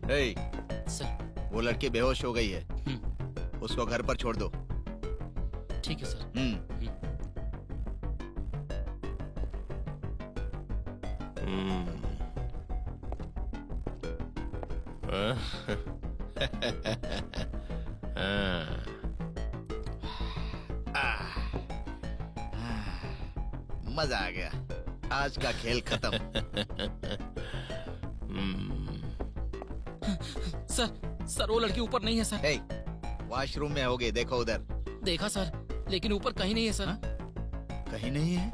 ए, sir. वो लड़की बेहोश हो गई है, उसको घर पर छोड़ दो। ठीक है सर। मजा आ गया, आज का खेल खत्म। सर वो लड़की ऊपर नहीं है सर। ए, वॉशरूम में होगी, देखो उधर। देखा सर, लेकिन ऊपर कहीं नहीं है सर। कहीं नहीं है?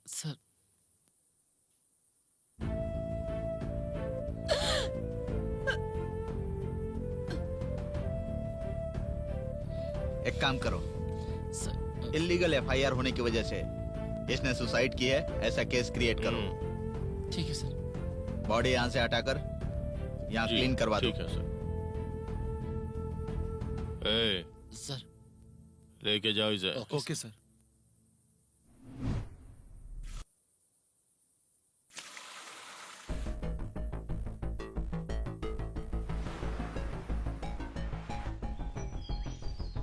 सर एक काम करो, सर। इलीगल एफआईआर होने की वजह से इसने सुसाइड की है, ऐसा केस क्रिएट करो। ठीक है सर। बॉडी यहाँ से हटाकर यहाँ क्लीन करवा दो। ठीक है सर। ए, सर लेके जाओ इसे। Okay sir.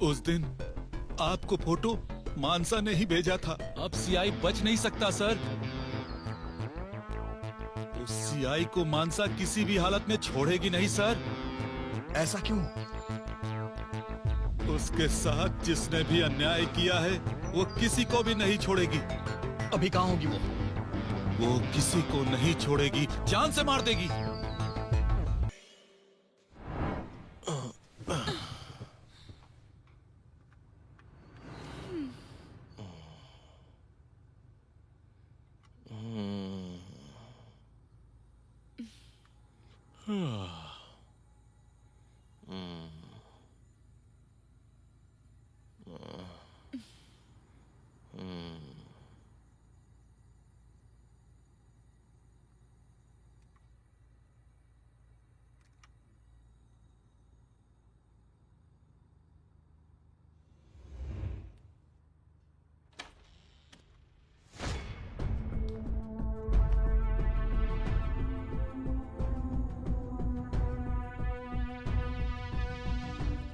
उस दिन आपको फोटो मानसा ने ही भेजा था। अब सीआई बच नहीं सकता सर। उस सीआई को मानसा किसी भी हालत में छोड़ेगी नहीं सर। ऐसा क्यों? उसके साथ जिसने भी अन्याय किया है वो किसी को भी नहीं छोड़ेगी। अभी कहाँ होगी वो किसी को नहीं छोड़ेगी, जान से मार देगी।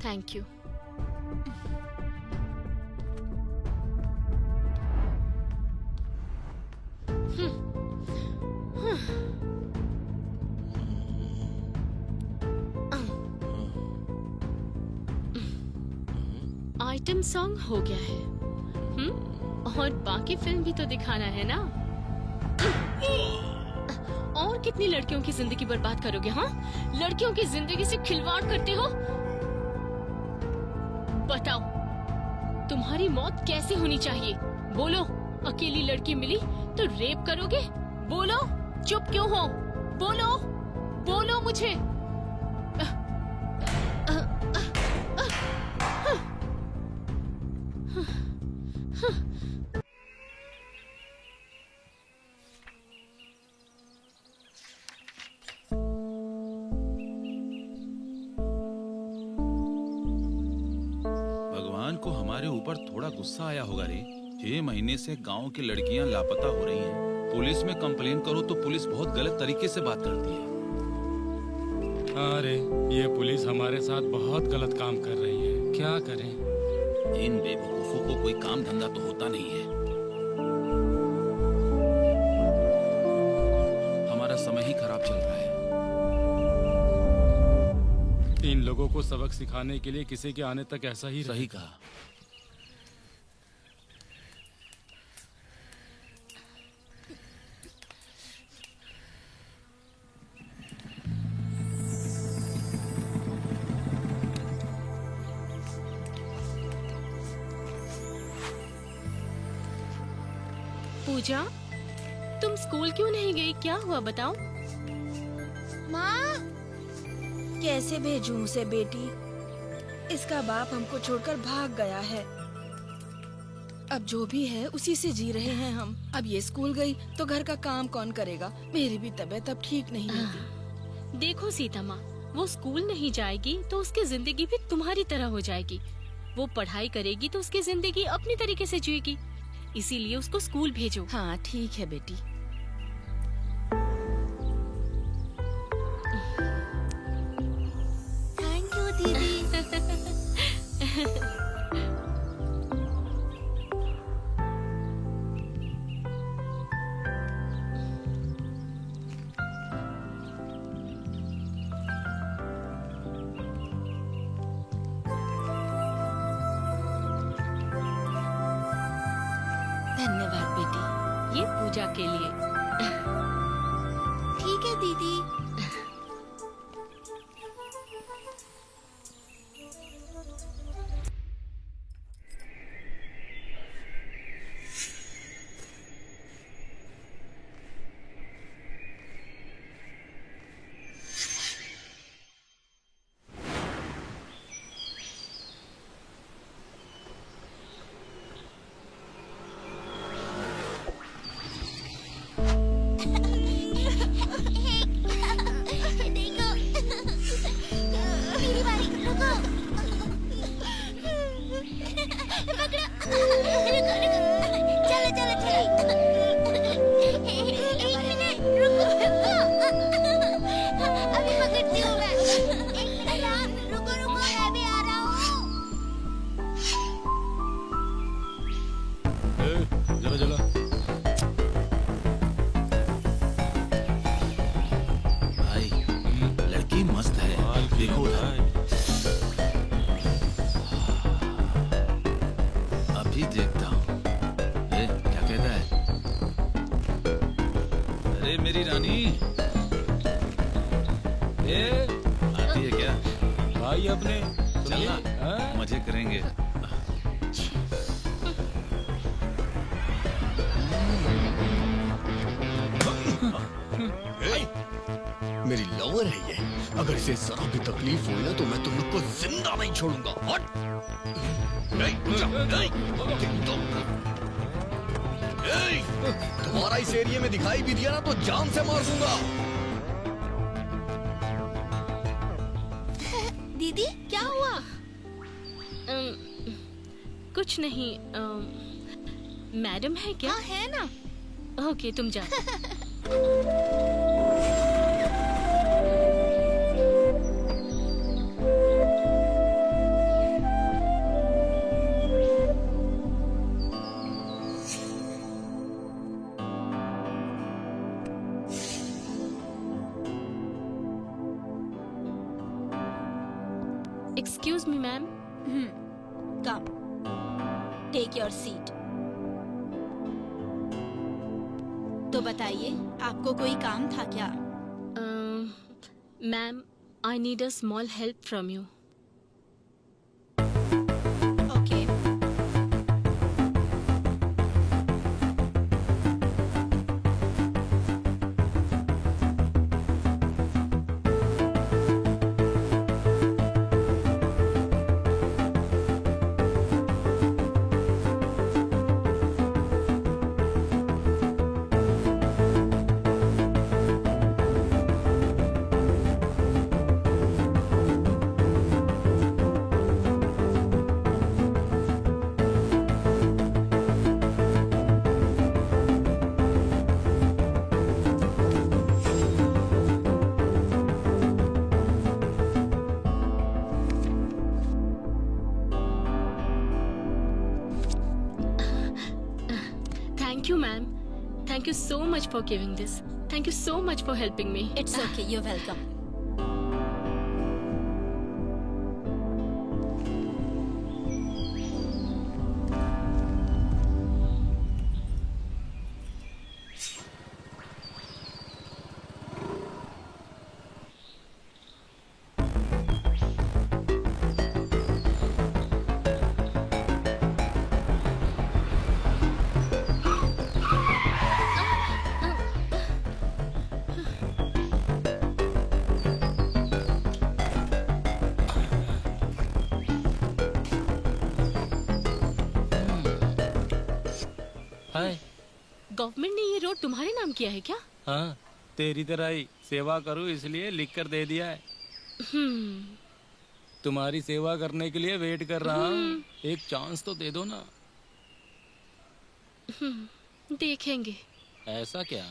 Thank you. आइटम सॉन्ग हो गया है। और बाकी फिल्म भी तो दिखाना है ना। और कितनी लड़कियों की जिंदगी बर्बाद करोगे? हाँ, लड़कियों की जिंदगी से खिलवाड़ करते हो। बताओ, तुम्हारी मौत कैसे होनी चाहिए? बोलो, अकेली लड़की मिली तो रेप करोगे? बोलो, चुप क्यों हो? बोलो, बोलो मुझे। भगवान को हमारे ऊपर थोड़ा गुस्सा आया होगा रे। 6 महीने से गांव की लड़कियां लापता हो रही हैं। पुलिस में कंप्लेन करो तो पुलिस बहुत गलत तरीके से बात करती है। अरे ये पुलिस हमारे साथ बहुत गलत काम कर रही है, क्या करें? इन बेवकूफों को कोई काम धंधा तो होता नहीं है। हमारा समय ही खराब चल रहा है। इन लोगों को सबक सिखाने के लिए किसी के आने तक ऐसा ही सही कहा। पूजा, तुम स्कूल क्यों नहीं गई? क्या हुआ बताओ। माँ, कैसे भेजूं उसे बेटी? इसका बाप हमको छोड़कर भाग गया है। अब जो भी है उसी से जी रहे हैं हम। अब ये स्कूल गई तो घर का काम कौन करेगा? मेरी भी तबीयत अब ठीक नहीं होती। देखो सीता माँ, वो स्कूल नहीं जाएगी तो उसकी जिंदगी भी तुम्हारी तरह हो जाएगी। वो पढ़ाई करेगी तो उसकी जिंदगी अपनी तरीके से जिएगी, इसीलिए उसको स्कूल भेजो। हाँ ठीक है बेटी। थैंक यू दीदी। धन्यवाद बेटी। ये पूजा के लिए। ठीक है दीदी। देखो, मेरी बारी, रुको। पकड़ो, रुको, रुको, चलो, चलो, चलो। एक मिनट, रुको, अभी पकड़ती हूँ मैं। एक मिनट, रुको, रुको, मैं भी आ रहा हूँ। चलो चलो। भाई लड़की मस्त है, देखो उधर। अभी देखता हूँ। क्या कहता है? अरे मेरी रानी, आती है क्या? भाई अपने चलना, हाँ? मजे करेंगे। मेरी लवर है ये। अगर इसे जरा भी तकलीफ हुई ना तो मैं तुम लोग को जिंदा नहीं छोड़ूंगा। हट! तुम्हारा इस एरिया में दिखाई भी दिया ना तो जान से मार दूंगा। दीदी क्या हुआ? कुछ नहीं। मैडम है क्या? हाँ है ना। ओके, तुम जाओ। Excuse me ma'am. Come, take your seat. तो बताइए, आपको कोई काम था क्या? Ma'am, I need a small help from you. Okay. Thank you, ma'am. Thank you so much for giving this. Thank you so much for helping me. It's okay, you're welcome. Hi. Government ने ये road तुम्हारे नाम किया है क्या? हाँ, तेरी तरह ही सेवा करूँ इसलिए लिख कर दे दिया है। तुम्हारी सेवा करने के लिए वेट कर रहा हूँ। एक चांस तो दे दो ना। देखेंगे। ऐसा क्या?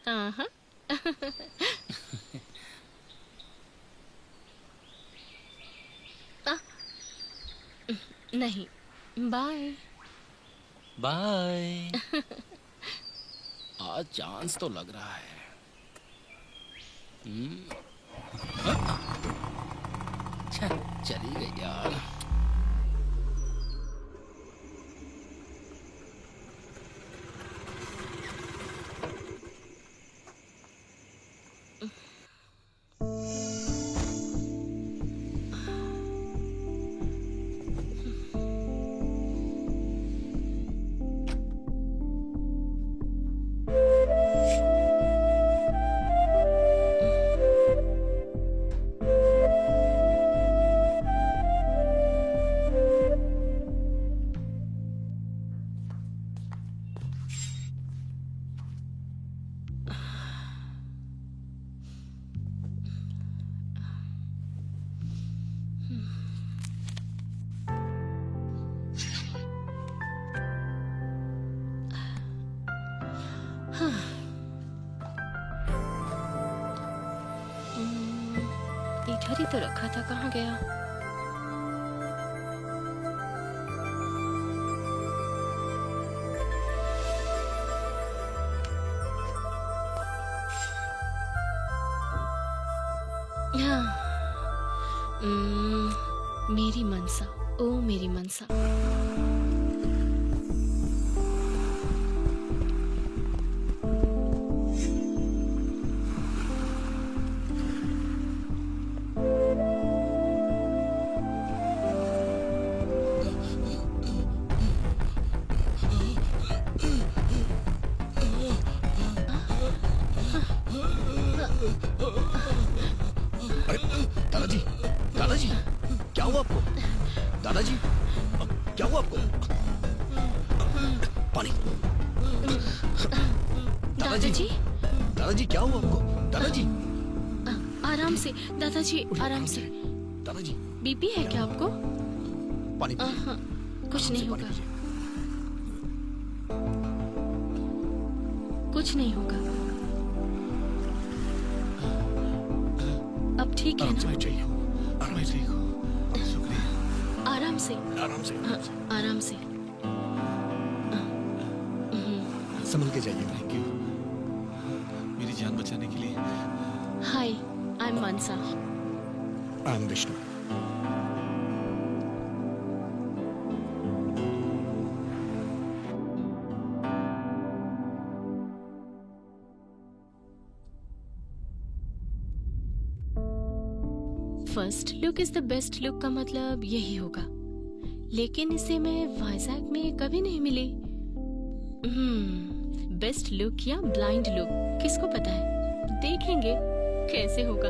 आहा। आ, नहीं, बाय। बाय। आज चांस तो लग रहा है। चली गई यार। इधर ही तो रखा था, कहाँ गया? हाँ। मेरी मनसा, ओ मेरी मनसा। अरे दादाजी, दादाजी, क्या हुआ आपको? दादाजी, क्या हुआ आपको? पानी। दादाजी, दादाजी क्या हुआ आपको? दादाजी, आराम से दादाजी, आराम से। दादाजी, बीपी है क्या आपको? पानी पीजिए। हाँ, कुछ नहीं होगा, कुछ नहीं होगा। अब ठीक है ना? आराम से, आराम से, हाँ, आराम से। संभल के जाइए। थैंक यू मेरी जान बचाने के लिए। Hi, I am Mansa. I am Vishnu. First look is the best look का मतलब यही होगा, लेकिन इसे मैं वाइजैक में कभी नहीं मिली। बेस्ट लुक या ब्लाइंड लुक, किसको पता है? देखेंगे कैसे होगा।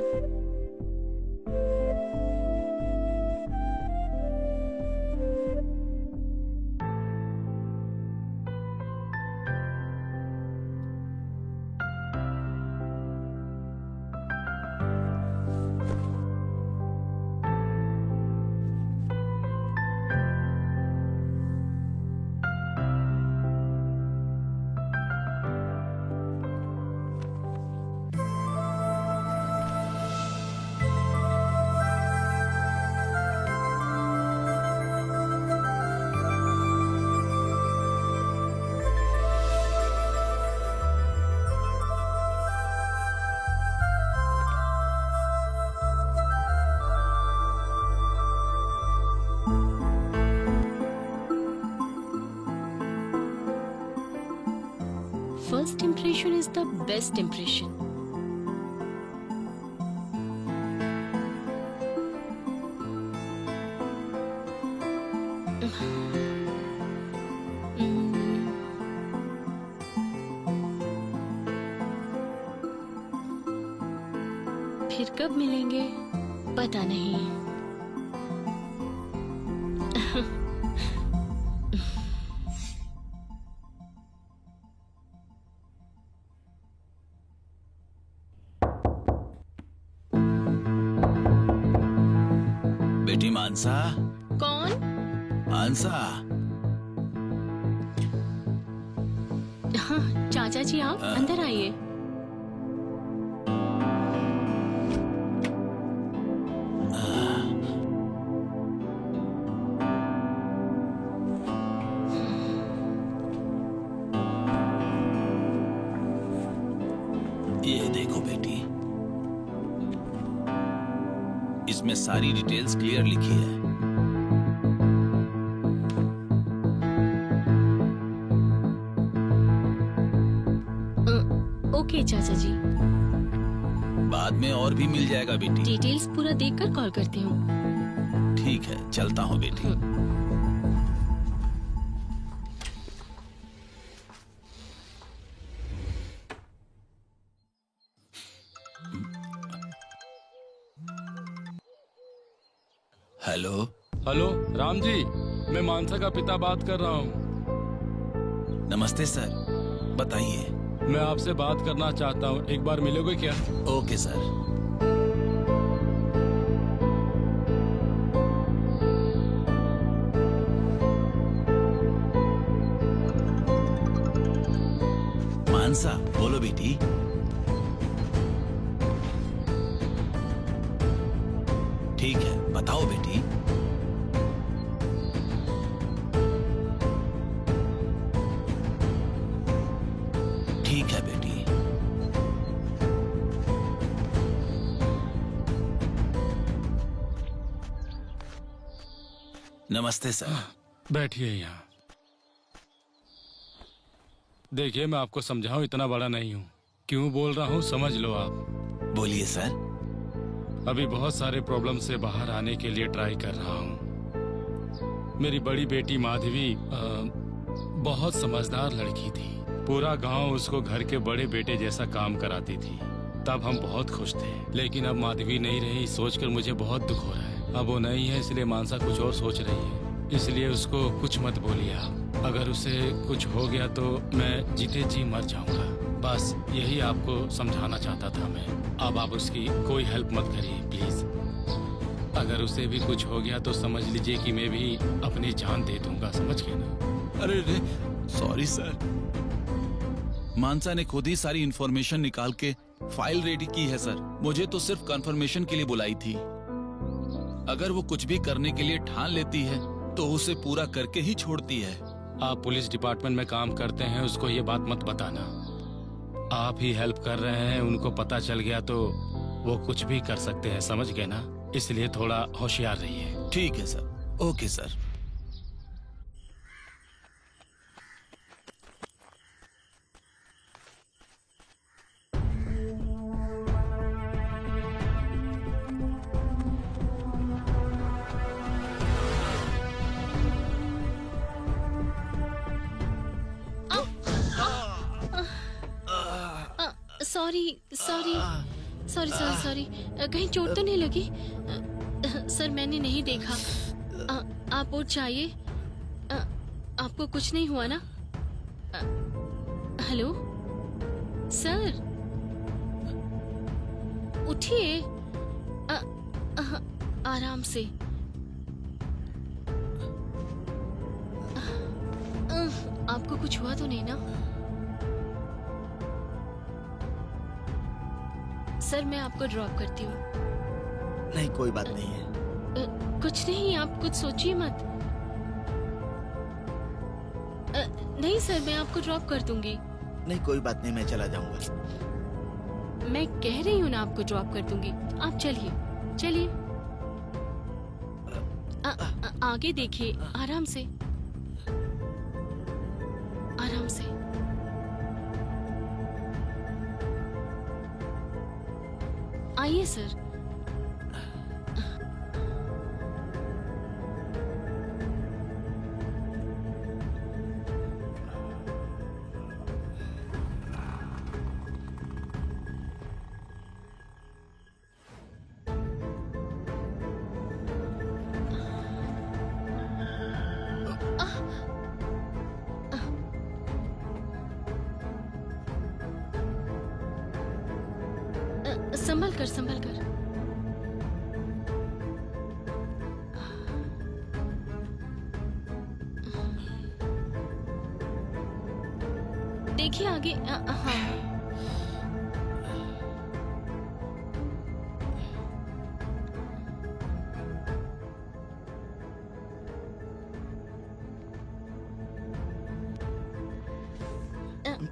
First impression is the best impression. फिर कब मिलेंगे पता नहीं। बेटी मानसा, कौन? मानसा। हाँ चाचा जी आप अंदर आइए। ये देखो बेटी, इसमें सारी डिटेल्स क्लियर लिखी है। ओके चाचा जी, बाद में और भी मिल जाएगा बेटी। डिटेल्स पूरा देखकर कॉल करती हूँ। ठीक है, चलता हूँ बेटी। हेलो। हेलो राम जी, मैं मानसा का पिता बात कर रहा हूँ। नमस्ते सर, बताइए। मैं आपसे बात करना चाहता हूँ, एक बार मिलोगे क्या? Okay sir. मानसा, बोलो बेटी। ठीक है, बताओ बेटी। ठीक है बेटी। नमस्ते सर। बैठिए यहाँ। देखिए मैं आपको समझाऊं, इतना बड़ा नहीं हूँ। क्यों बोल रहा हूँ समझ लो आप। बोलिए सर। अभी बहुत सारे प्रॉब्लम से बाहर आने के लिए ट्राई कर रहा हूँ। मेरी बड़ी बेटी माधवी बहुत समझदार लड़की थी। पूरा गांव उसको घर के बड़े बेटे जैसा काम कराती थी। तब हम बहुत खुश थे, लेकिन अब माधवी नहीं रही, सोचकर मुझे बहुत दुख हो रहा है। अब वो नहीं है, इसलिए मानसा कुछ और सोच रही है। इसलिए उसको कुछ मत बोलिए आप। अगर उसे कुछ हो गया तो मैं जीते जी मर जाऊंगा। बस यही आपको समझाना चाहता था मैं। अब आप उसकी कोई हेल्प मत करिए प्लीज। अगर उसे भी कुछ हो गया तो समझ लीजिए कि मैं भी अपनी जान दे दूंगा, समझ गए ना? अरे रे, सॉरी सर। मानसा ने खुद ही सारी इंफॉर्मेशन निकाल के फाइल रेडी की है सर। मुझे तो सिर्फ कंफर्मेशन के लिए बुलाई थी। अगर वो कुछ भी करने के लिए ठान लेती है तो उसे पूरा करके ही छोड़ती है। आप पुलिस डिपार्टमेंट में काम करते हैं, उसको ये बात मत बताना। आप ही हेल्प कर रहे हैं, उनको पता चल गया तो वो कुछ भी कर सकते हैं, समझ गए ना? इसलिए थोड़ा होशियार रहिए। ठीक है सर। Okay sir. सॉरी, कहीं चोट तो नहीं लगी? सर मैंने नहीं देखा। आप उठ जाइए। आपको कुछ नहीं हुआ ना? हेलो सर, उठिए। आराम से। आपको कुछ हुआ तो नहीं ना? सर मैं आपको ड्रॉप करती हूँ। नहीं कोई बात नहीं है। कुछ नहीं, आप कुछ सोचिए मत। नहीं सर, मैं आपको ड्रॉप कर दूंगी। नहीं कोई बात नहीं, मैं चला जाऊंगा। मैं कह रही हूँ ना आपको ड्रॉप कर दूंगी। आप चलिए चलिए। आगे देखिए, आराम से आराम से। आइए सर। संभल कर देखिए आगे हाँ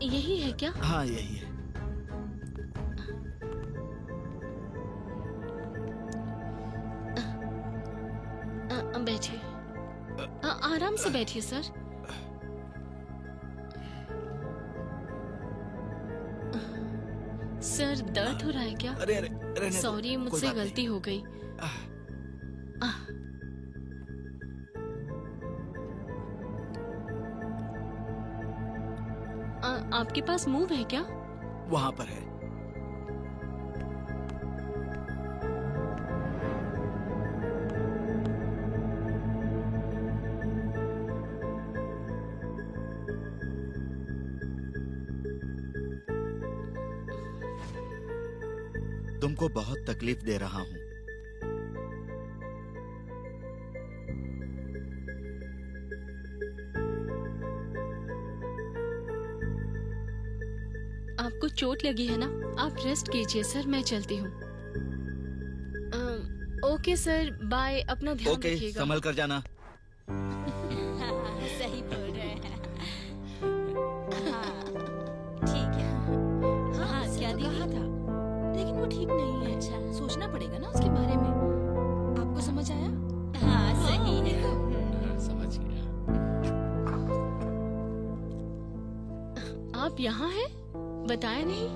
यही है क्या? हाँ यही है। बैठिए। आराम से बैठिए सर। सर दर्द हो रहा है क्या? अरे अरे रहने दो, सॉरी कोई मुझसे बात नहीं। गलती हो गई। आपके पास मूव है क्या? वहाँ पर है। तुमको बहुत तकलीफ दे रहा हूँ। आपको चोट लगी है ना? आप रेस्ट कीजिए सर, मैं चलती हूँ। Okay sir, bye. अपना ध्यान ओके, रखिएगा। संभल कर जाना। सही बोल रहे हैं। हाँ, ठीक है। हाँ, क्या दीदी? कहा था, लेकिन वो ठीक नहीं है। अच्छा। सोचना पड़ेगा ना उसके बारे में। आपको समझ आया? हाँ, सही है। समझ गया। आप यहाँ हैं? बताया नहीं।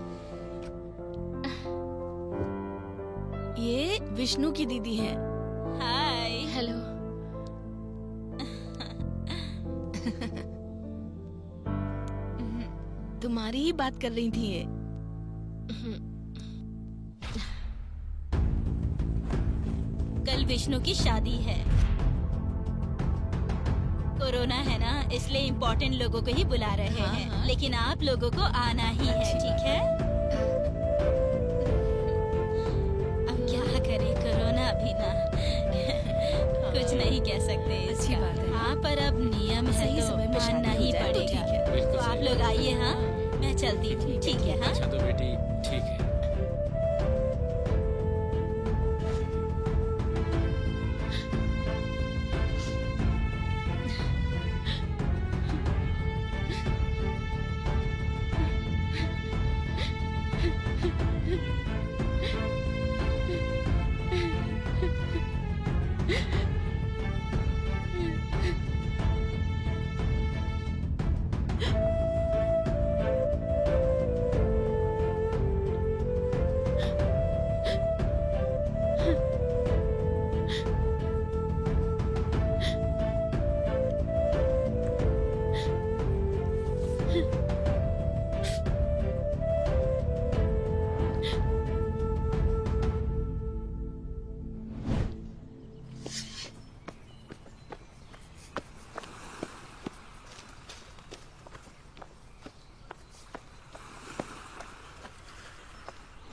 ये विष्णु की दीदी है। हाय। हेलो। तुम्हारी ही बात कर रही थी ये। कल विष्णु की शादी है। कोरोना है ना, इसलिए इम्पोर्टेंट लोगों को ही बुला रहे हाँ, हैं। हाँ। लेकिन आप लोगों को आना ही है, ठीक है? अब क्या करें, कोरोना अभी ना कुछ नहीं कह सकते अच्छी इसका। बात है। हाँ, पर अब नियम है सही तो समय में मानना शादी हो ही जाए तो पड़ेगा। ठीक है। बिल्कुल तो आप सही लोग बात। आइए। हाँ, मैं चलती हूँ। ठीक है। हाँ, अच्छा तो बेटी ठीक है।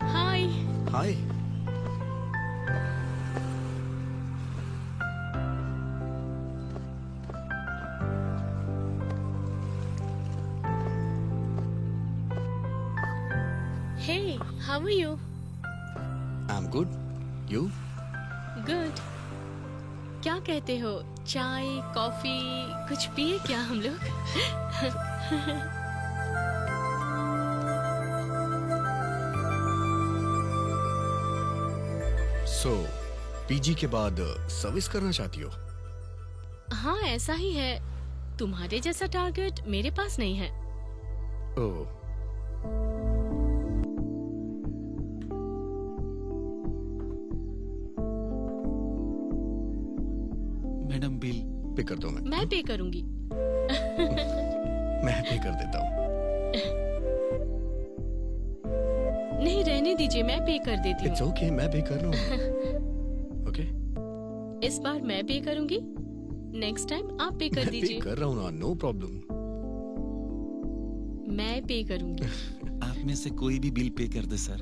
Hi. Hi. Hey, how are you? I am good. You? Good. क्या कहते हो? चाय, कॉफी कुछ पिए क्या हम लोग? सो पीजी के बाद सर्विस करना चाहती हो? हाँ ऐसा ही है। तुम्हारे जैसा टारगेट मेरे पास नहीं है। ओह, मैडम बिल। पे करता हूँ मैं पे करूंगी। मैं पे कर देता हूँ। नहीं रहने दीजिए, मैं पे कर देती इट्स हूँ। ओके, मैं पे कर रहा हूँ। ओके, इस बार मैं पे करूंगी, नेक्स्ट टाइम आप पे कर मैं पे दीजिए। कर रहा हूँ ना, नो प्रॉब्लम। मैं पे करूंगी। आप में से कोई भी बिल पे कर दे सर।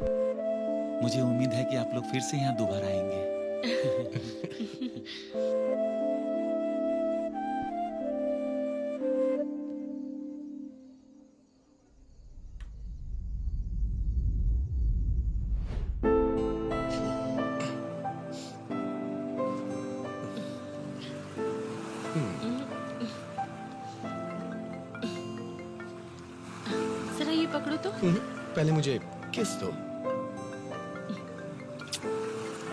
मुझे उम्मीद है कि आप लोग फिर से यहाँ दोबारा आएंगे। पहले मुझे किस दो।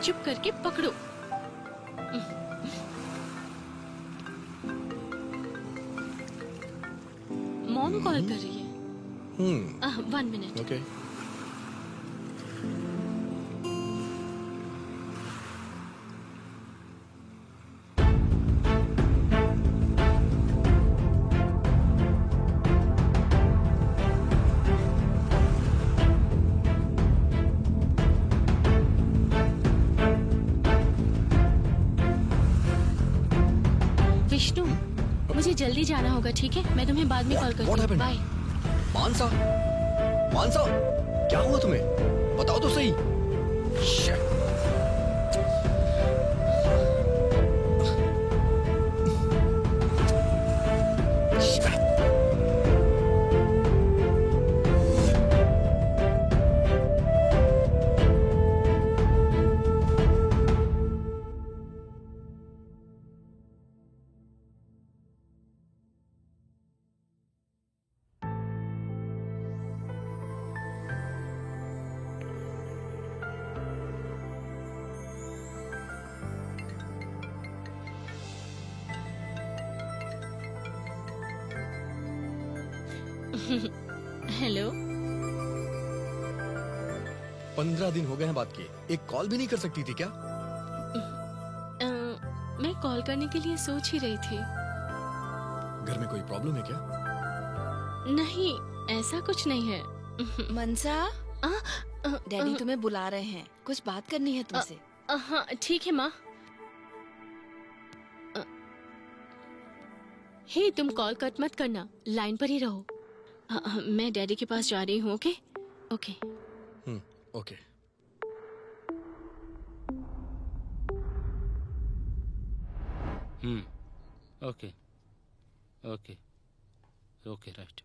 चुप करके पकड़ो। मॉम कॉल कर रही है। 1 मिनट। ओके। विष्णु, मुझे जल्दी जाना होगा, ठीक है? मैं तुम्हें बाद में कॉल करती What हूँ। happened? बाय। मानसा, मानसा, क्या हुआ तुम्हें? बताओ तो सही। Shit. Shit. हेलो। 15 दिन हो गए हैं बात किए, एक कॉल भी नहीं कर सकती थी क्या? मैं कॉल करने के लिए सोच ही रही थी। घर में कोई प्रॉब्लम है क्या? नहीं, ऐसा कुछ नहीं है। मनसा, डैडी अ, तुम्हें बुला रहे हैं, कुछ बात करनी है तुमसे। हाँ ठीक है माँ। हे, तुम कॉल कट मत करना, लाइन पर ही रहो। मैं डैडी के पास जा रही हूँ। Okay okay. Okay. Okay okay okay right.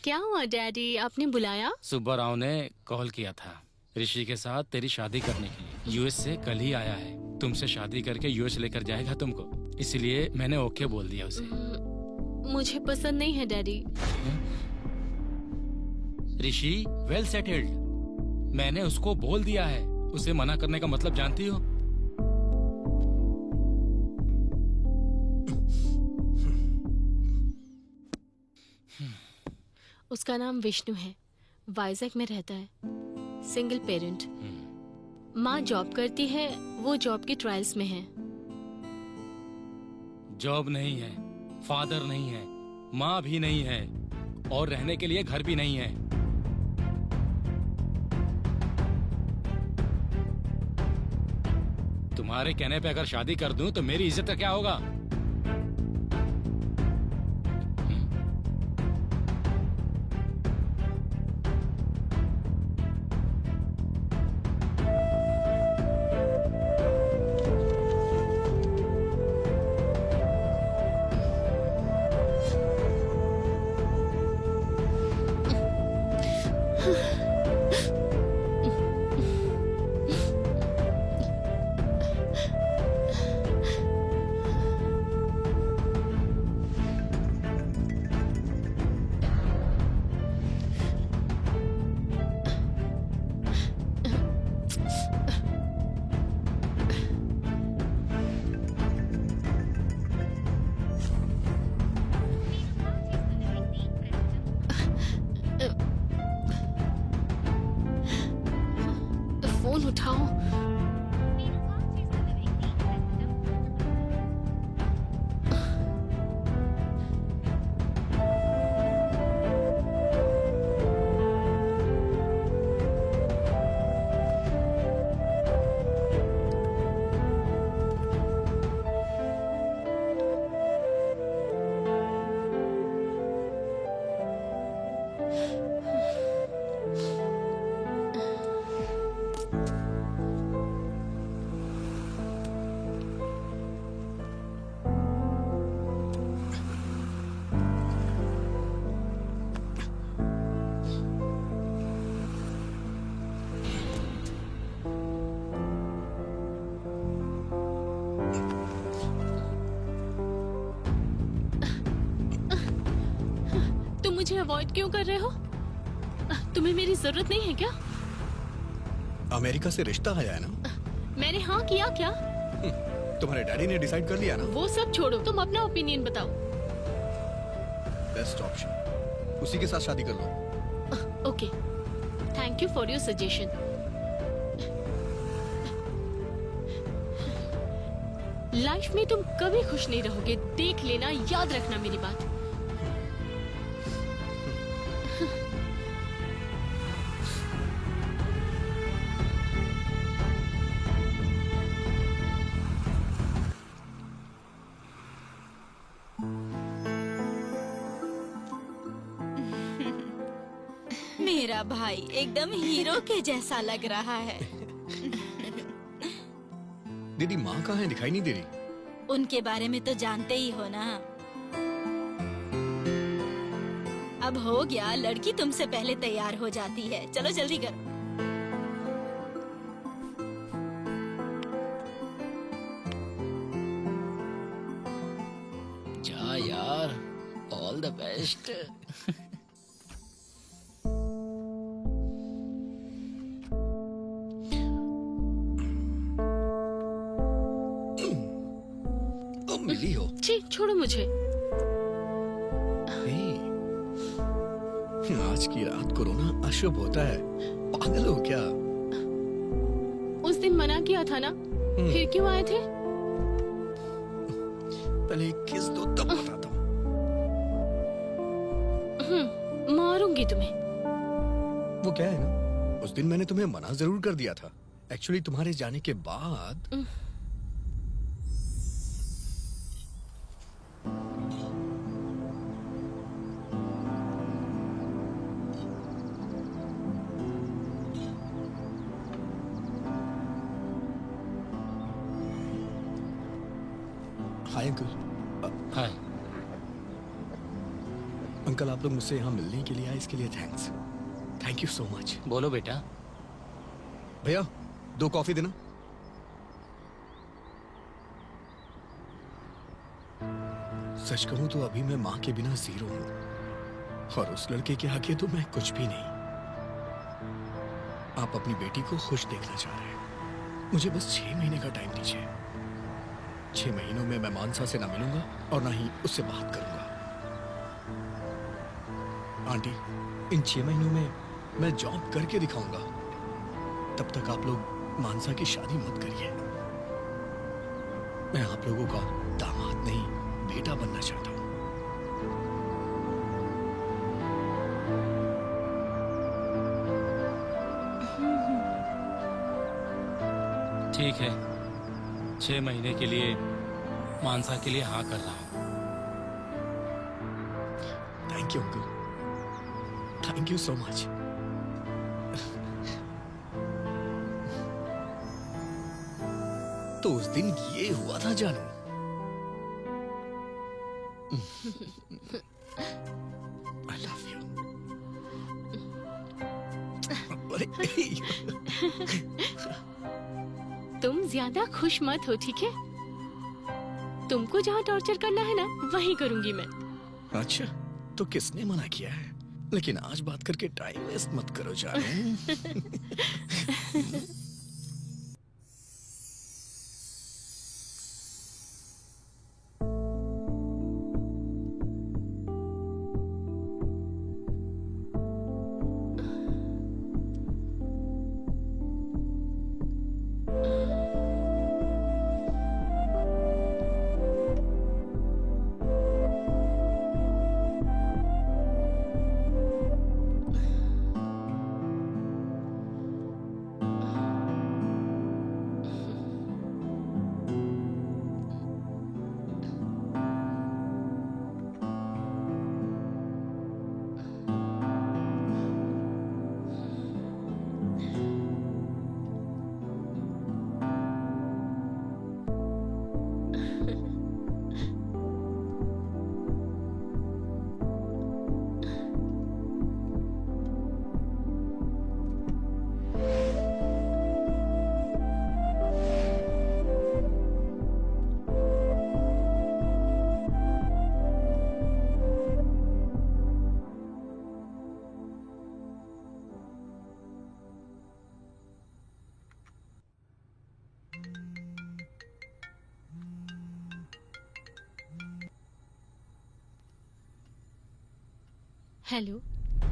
क्या हुआ डैडी, आपने बुलाया? सुब्बा राव ने कॉल किया था ऋषि के साथ तेरी शादी करने के लिए। यूएस से कल ही आया है, तुमसे शादी करके यूएस लेकर जाएगा तुमको, इसलिए मैंने ओके बोल दिया उसे। मुझे पसंद नहीं है डैडी। ऋषि वेल सेटल्ड, मैंने उसको बोल दिया है। उसे मना करने का मतलब जानती हो? उसका नाम विष्णु है, वाइजैक में रहता है, सिंगल पेरेंट। माँ जॉब करती है, वो जॉब की ट्रायल्स में है। जॉब नहीं है, फादर नहीं है, माँ भी नहीं है, और रहने के लिए घर भी नहीं है। तुम्हारे कहने पे अगर शादी कर दूं तो मेरी इज्जत का क्या होगा? फोन उठाओ। अवॉइड क्यों कर रहे हो? तुम्हें मेरी जरूरत नहीं है क्या? अमेरिका से रिश्ता आया है ना? मैंने हाँ किया क्या? तुम्हारे डैडी ने डिसाइड कर लिया ना? वो सब छोड़ो, तुम अपना ओपिनियन बताओ। बेस्ट ऑप्शन, उसी के साथ शादी कर लो। Okay, thank you for your suggestion. Life में तुम कभी खुश नहीं रहोगे, देख लेना, याद रखना मेरी बात। मेरा भाई एकदम हीरो के जैसा लग रहा है। दीदी माँ कहाँ है, दिखाई नहीं दे रही। उनके बारे में तो जानते ही हो ना। अब हो गया, लड़की तुमसे पहले तैयार हो जाती है। चलो जल्दी करो। जा यार, ऑल द बेस्ट। तुम मिली हो? छी, छोड़ो मुझे। आज की रात को रोना अशुभ होता है, पागल हो क्या? उस दिन मना किया था ना, फिर क्यों आए थे? पहले एक किस दो तब बताता हूँ। मारूंगी तुम्हें। वो क्या है ना, उस दिन मैंने तुम्हें मना जरूर कर दिया था। एक्चुअली तुम्हारे जाने के बाद हाय अंकल। हाय। अंकल आप लोग मुझसे यहाँ मिलने के लिए आए, इसके लिए thanks. Thank you so much. बोलो बेटा। भैया 2 कॉफी देना। सच कहूं तो अभी मैं माँ के बिना जीरो हूं, और उस लड़के के आगे तो मैं कुछ भी नहीं। आप अपनी बेटी को खुश देखना चाह रहे हैं, मुझे बस 6 महीने का टाइम दीजिए। 6 महीनों में मैं मानसा से ना मिलूंगा और ना ही उससे बात करूंगा। आंटी, इन 6 महीनों में मैं जॉब करके दिखाऊंगा। तब तक आप लोग मानसा की शादी मत करिए। मैं आप लोगों का दामाद नहीं, बेटा बनना चाहता हूं। ठीक है, 6 महीने के लिए मानसा के लिए हाँ कर रहा हूँ। Thank you uncle, thank you so much. तो उस दिन ये हुआ था जानू। I love you. तुम ज्यादा खुश मत हो, ठीक है? तुमको जहाँ टॉर्चर करना है ना, वहीं करूंगी मैं। अच्छा, तो किसने मना किया है? लेकिन आज बात करके टाइम वेस्ट मत करो जानू। हेलो,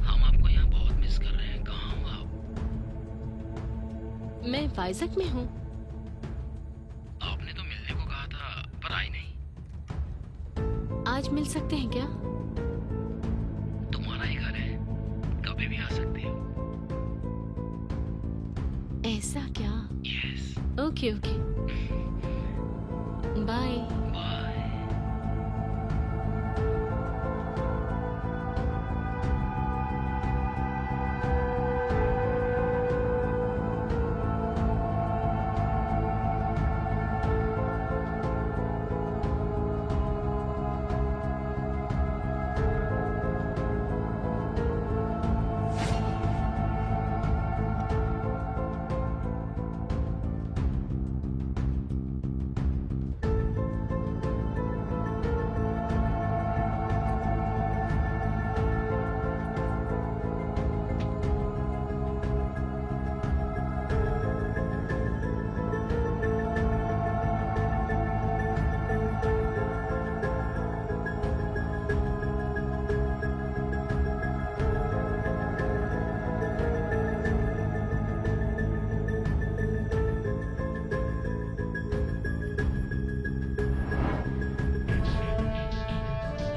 हम आपको यहाँ बहुत मिस कर रहे हैं। कहाँ हो आप? मैं वाइजक में हूँ। आपने तो मिलने को कहा था पर आई नहीं। आज मिल सकते हैं क्या? तुम्हारा ही घर है, कभी भी आ सकते हो। ऐसा क्या? Yes. Okay okay, bye. Bye.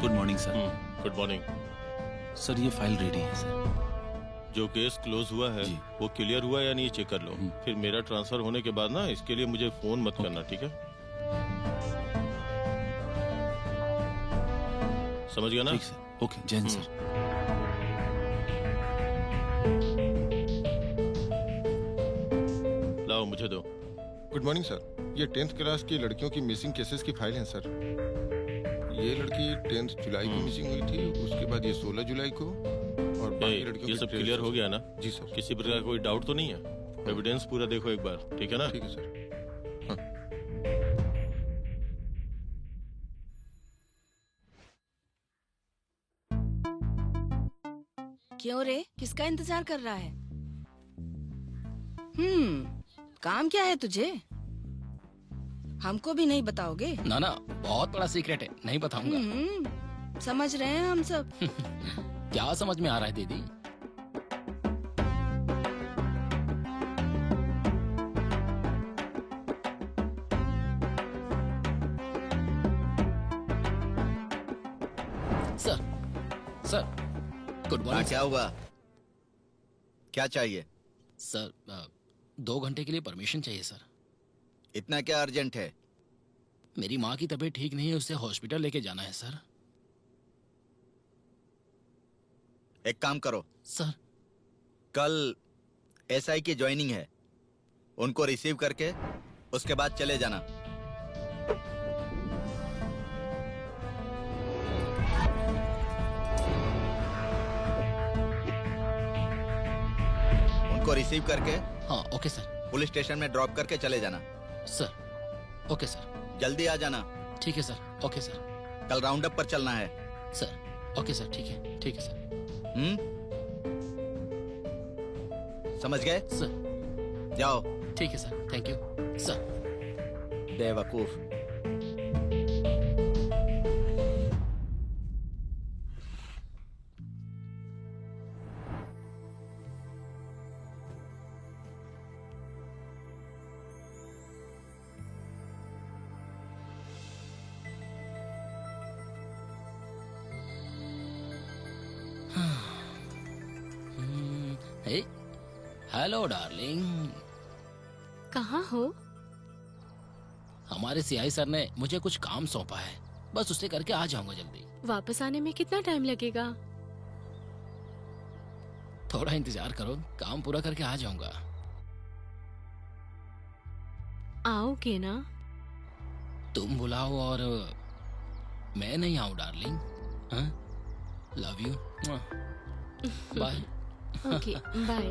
Good morning sir. Good morning. Sir ये फाइल रेडी है सर। जो केस क्लोज हुआ है जी। वो क्लियर हुआ या नहीं चेक कर लो। फिर मेरा ट्रांसफर होने के बाद ना इसके लिए मुझे फोन मत करना, ठीक है? समझ गया ना? ठीक सर। ओके, जय हिंद सर। लाओ मुझे दो। Good morning sir. ये 10th क्लास की लड़कियों की मिसिंग केसेस की फाइल है सर। ये लड़की 10 जुलाई को मिसिंग हुई थी, उसके बाद ये 16 जुलाई को, और बाकी लड़कियों ये की सब 13 क्लियर हो गया ना? जी सर। किसी प्रकार का कोई डाउट तो नहीं है? एविडेंस पूरा देखो एक बार, ठीक है ना? ठीक है सर। क्यों रे, किसका इंतजार कर रहा है? काम क्या है तुझे? हमको भी नहीं बताओगे? ना ना, बहुत बड़ा सीक्रेट है, नहीं बताऊंगा। समझ रहे हैं हम सब। क्या समझ में आ रहा है दीदी? सर, सर, गुड हाँ, मॉर्निंग क्या हुआ? क्या चाहिए? सर। 2 घंटे के लिए परमिशन चाहिए सर। इतना क्या अर्जेंट है? मेरी माँ की तबीयत ठीक नहीं है, उसे हॉस्पिटल लेके जाना है सर। एक काम करो, सर, कल एसआई की ज्वाइनिंग है, उनको रिसीव करके उसके बाद चले जाना। उनको रिसीव करके हाँ ओके सर। पुलिस स्टेशन में ड्रॉप करके चले जाना। Sir, okay sir. जल्दी आ जाना, ठीक है सर, ओके सर। कल राउंड अप पर चलना है। सर, ओके सर, ठीक है सर। समझ गए? सर, जाओ। ठीक है सर, थैंक यू सर। बेवकूफ। हे, हेलो डार्लिंग। कहाँ हो? हमारे सीआई सर ने मुझे कुछ काम सौंपा है, बस उसे करके आ जाऊंगा जल्दी। वापस आने में कितना टाइम लगेगा? थोड़ा इंतजार करो, काम पूरा करके आ जाऊंगा। आओगे ना? तुम बुलाओ और मैं नहीं आऊं darling. Love you. Bye. Okay, bye.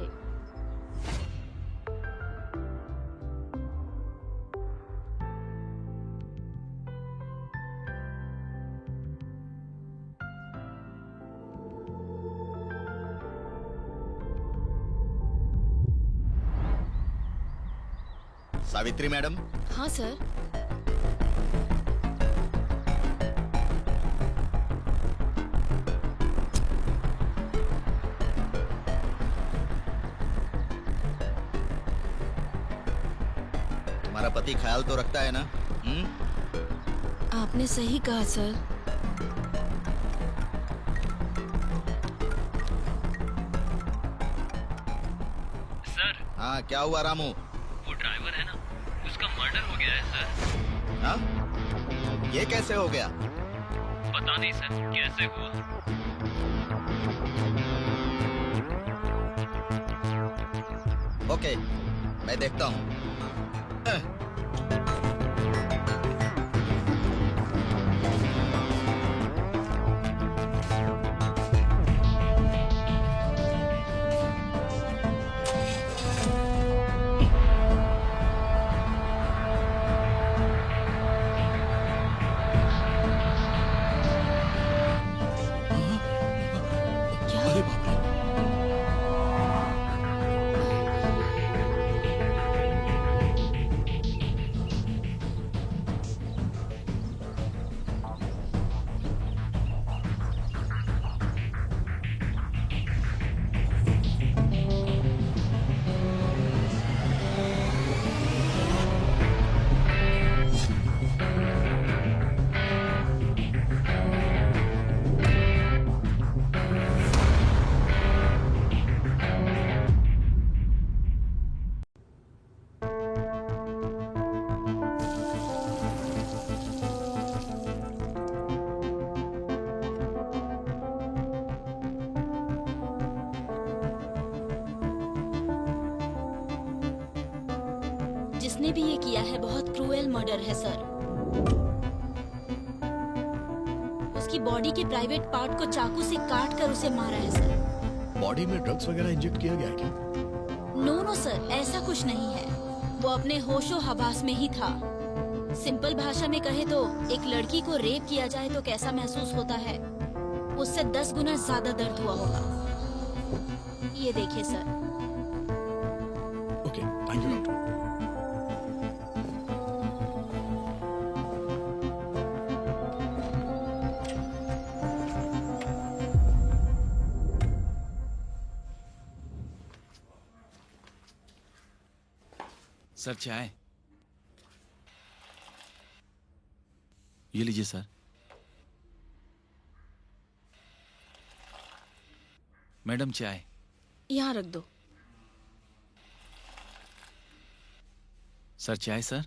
Savitri madam, हाँ सर। तुम्हारा पति ख्याल तो रखता है ना? आपने सही कहा सर। सर हाँ, क्या हुआ रामू? वो ड्राइवर है ना, उसका मर्डर हो गया है सर। हाँ? ये कैसे हो गया? पता नहीं सर कैसे हुआ। ओके, मैं देखता हूँ। अरे बाप रे। जिसने भी ये किया है बहुत क्रूएल मर्डर है सर। उसकी बॉडी के प्राइवेट पार्ट को चाकू से काट कर उसे मारा है सर। बॉडी में ड्रग्स वगैरह इंजेक्ट किया गया है क्या? नो सर, ऐसा कुछ नहीं है। वो अपने होशो हवास में ही था। सिंपल भाषा में कहे तो एक लड़की को रेप किया जाए तो कैसा महसूस होता है, उससे 10 गुना ज्यादा दर्द हुआ होगा। ये देखिए sir. Okay, thank you doctor. Sir चाय। ये लीजिए सर। मैडम चाय। यहाँ रख दो। सर चाय सर।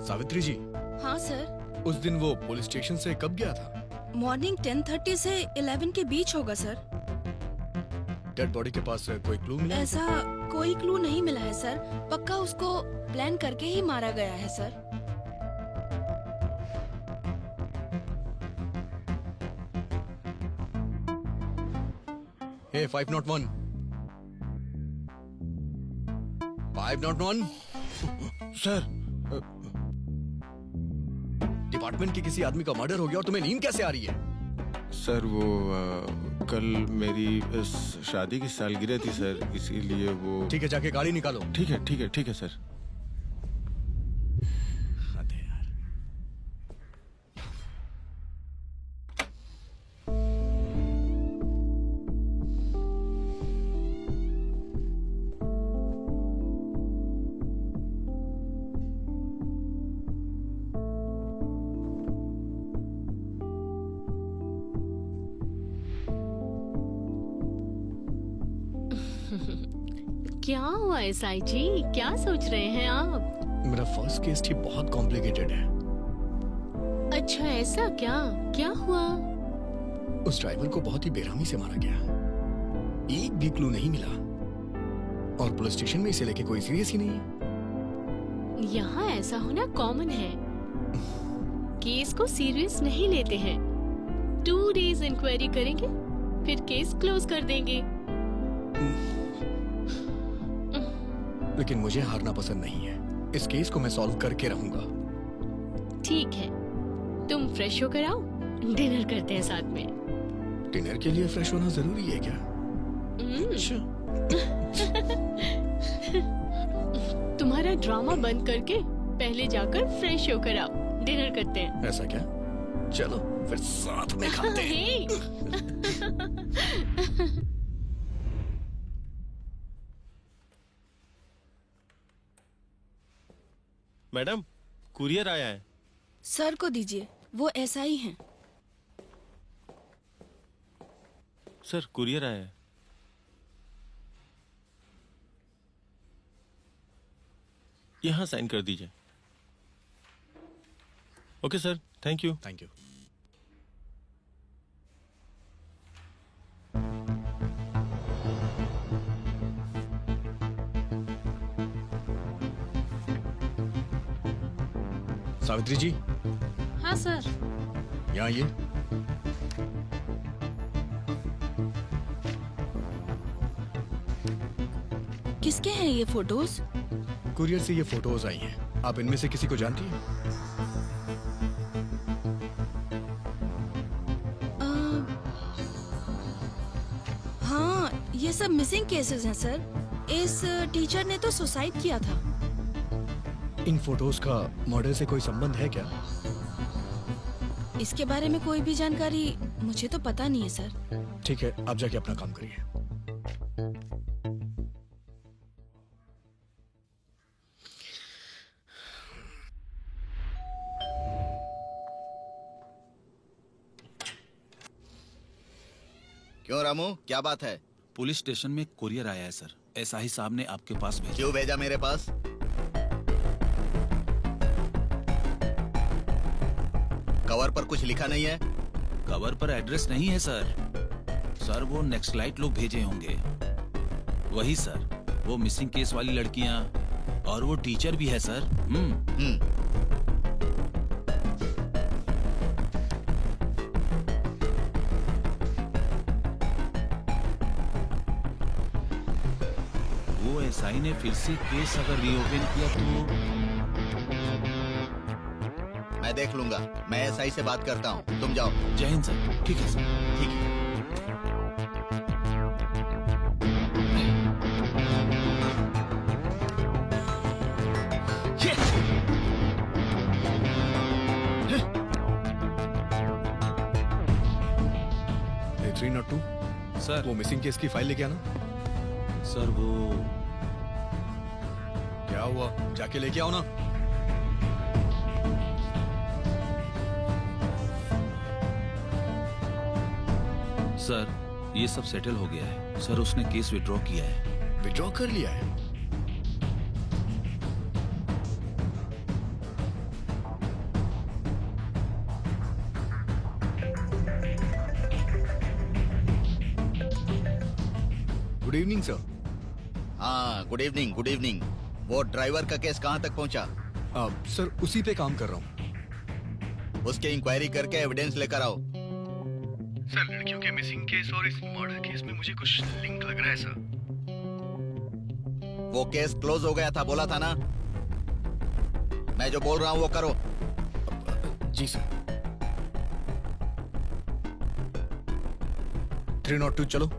सावित्री जी, हाँ सर। उस दिन वो पुलिस स्टेशन से कब गया था? मॉर्निंग 10:30 से 11 के बीच होगा सर। डेड बॉडी के पास कोई क्लू मिला? ऐसा कोई क्लू नहीं मिला है सर। पक्का उसको प्लान करके ही मारा गया है सर। हे 501 501 सर डिपार्टमेंट के किसी आदमी का मर्डर हो गया और तुम्हें नींद कैसे आ रही है? सर वो कल मेरी शादी की सालगिरह थी सर, इसीलिए वो। ठीक है, जाके गाड़ी निकालो। ठीक है ठीक है ठीक है सर। अरे यार। क्या हुआ एसआई जी, क्या सोच रहे हैं आप? मेरा फर्स्ट केस ही बहुत कॉम्प्लिकेटेड है। अच्छा ऐसा क्या? क्या हुआ? उस ड्राइवर को बहुत ही बेरहमी से मारा गया। एक भी क्लू नहीं मिला और पुलिस स्टेशन में इसे लेके कोई सीरियस ही नहीं है। यहाँ ऐसा होना कॉमन है। केस को सीरियस नहीं लेते हैं। 2 days इंक्वायरी करेंगे, फिर केस क्लोज कर देंगे। लेकिन मुझे हारना पसंद नहीं है। इस केस को मैं सॉल्व करके रहूंगा। ठीक है, तुम फ्रेश होकर आओ, डिनर करते हैं साथ में। डिनर के लिए फ्रेश होना जरूरी है क्या? अच्छा। तुम्हारा ड्रामा बंद करके पहले जाकर फ्रेश होकर आओ, डिनर करते हैं। ऐसा क्या? चलो फिर साथ में खाते हैं। मैडम कुरियर आया है। सर को दीजिए, वो ऐसा ही हैं। सर कुरियर आया है। यहाँ साइन कर दीजिए। Okay sir, thank you. Thank you. Savitri ji, हाँ सर। यहाँ आइए। किसके हैं ये फोटोज? कुरियर से ये फोटोज आई हैं। आप इनमें से किसी को जानती हैं? हाँ, ये सब मिसिंग केसेस हैं सर। इस टीचर ने तो सुसाइड किया था। इन फोटोज का मर्डर से कोई संबंध है क्या? इसके बारे में कोई भी जानकारी मुझे तो पता नहीं है सर। ठीक है, आप जाके अपना काम करिए। क्यों रामू, क्या बात है? पुलिस स्टेशन में कुरियर आया है सर। एसआई साहब ने आपके पास भेजा। क्यों भेजा मेरे पास? कवर पर कुछ लिखा नहीं है? कवर पर एड्रेस नहीं है सर। सर वो नेक्स्ट लाइट लोग भेजे होंगे। वही सर, वो मिसिंग केस वाली लड़कियां और वो टीचर भी है सर। वो एसआई ने फिर से केस अगर रीओपन किया तो मैं देख लूंगा। मैं एसआई से बात करता हूँ, तुम जाओ। जय हिंद सर। ठीक है सर। ठीक है। ये 302 सर। वो मिसिंग केस की फाइल लेके आना। सर वो क्या हुआ, जाके लेके आओ ना। सर ये सब सेटल हो गया है सर। उसने केस विड्रॉ किया है। विड्रॉ कर लिया है? Good evening sir. हाँ, गुड इवनिंग, गुड इवनिंग। वो ड्राइवर का केस कहाँ तक पहुँचा? सर उसी पे काम कर रहा हूँ। उसकी इंक्वायरी करके एविडेंस लेकर आओ। सर लड़कियों के मिसिंग केस और इस मर्डर केस में मुझे कुछ लिंक लग रहा है सर। वो केस क्लोज हो गया था, बोला था ना। मैं जो बोल रहा हूँ वो करो। जी सर। 302 चलो।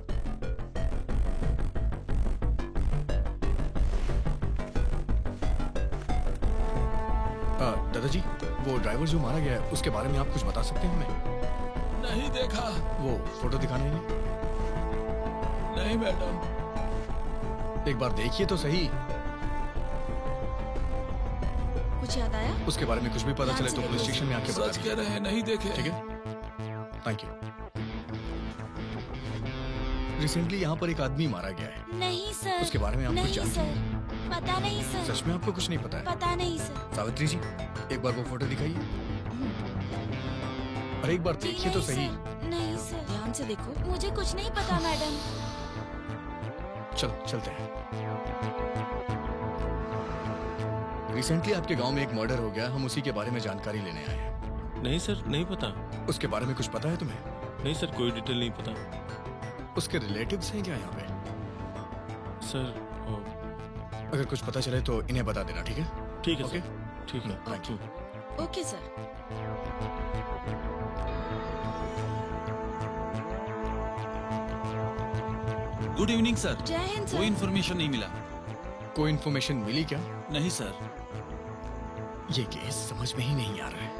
दादाजी, वो ड्राइवर जो मारा गया है उसके बारे में आप कुछ बता सकते हैं हमें? नहीं देखा। वो फोटो दिखाने हैं? नहीं मैडम। एक बार देखिए तो सही। कुछ याद आया? उसके बारे में कुछ भी पता चले तो पुलिस स्टेशन में आके बता सच कह रहे हैं, नहीं देखे। ठीक है, थैंक यू। रिसेंटली यहाँ पर एक आदमी मारा गया है। नहीं सर। उसके बारे में आप कुछ नहीं जानती हैं? सर, पता नहीं सर। सच में आपको कुछ नहीं पता है? पता नहीं सर। सावित्री जी, एक बार वो फोटो दिखाइए। अरे एक बार जी देखिए तो नहीं सही। सर, नहीं सर। ध्यान से देखो। मुझे कुछ नहीं पता मैडम। चलो चलते हैं। रिसेंटली आपके गांव में एक मर्डर हो गया, हम उसी के बारे में जानकारी लेने आए हैं। नहीं सर, नहीं पता। उसके बारे में कुछ पता है तुम्हें? नहीं सर, कोई डिटेल नहीं पता। उसके रिलेटिव्स हैं क्या यहाँ पे? सर अगर कुछ पता चले तो इन्हें बता देना, ठीक है? ठीक है ओके, सर, ठीक है। Thank you. Okay sir. Good evening sir. जय हिंद कोई सर। इन्फॉर्मेशन नहीं मिला। कोई इन्फॉर्मेशन मिली क्या? नहीं सर। ये केस समझ में ही नहीं आ रहा है।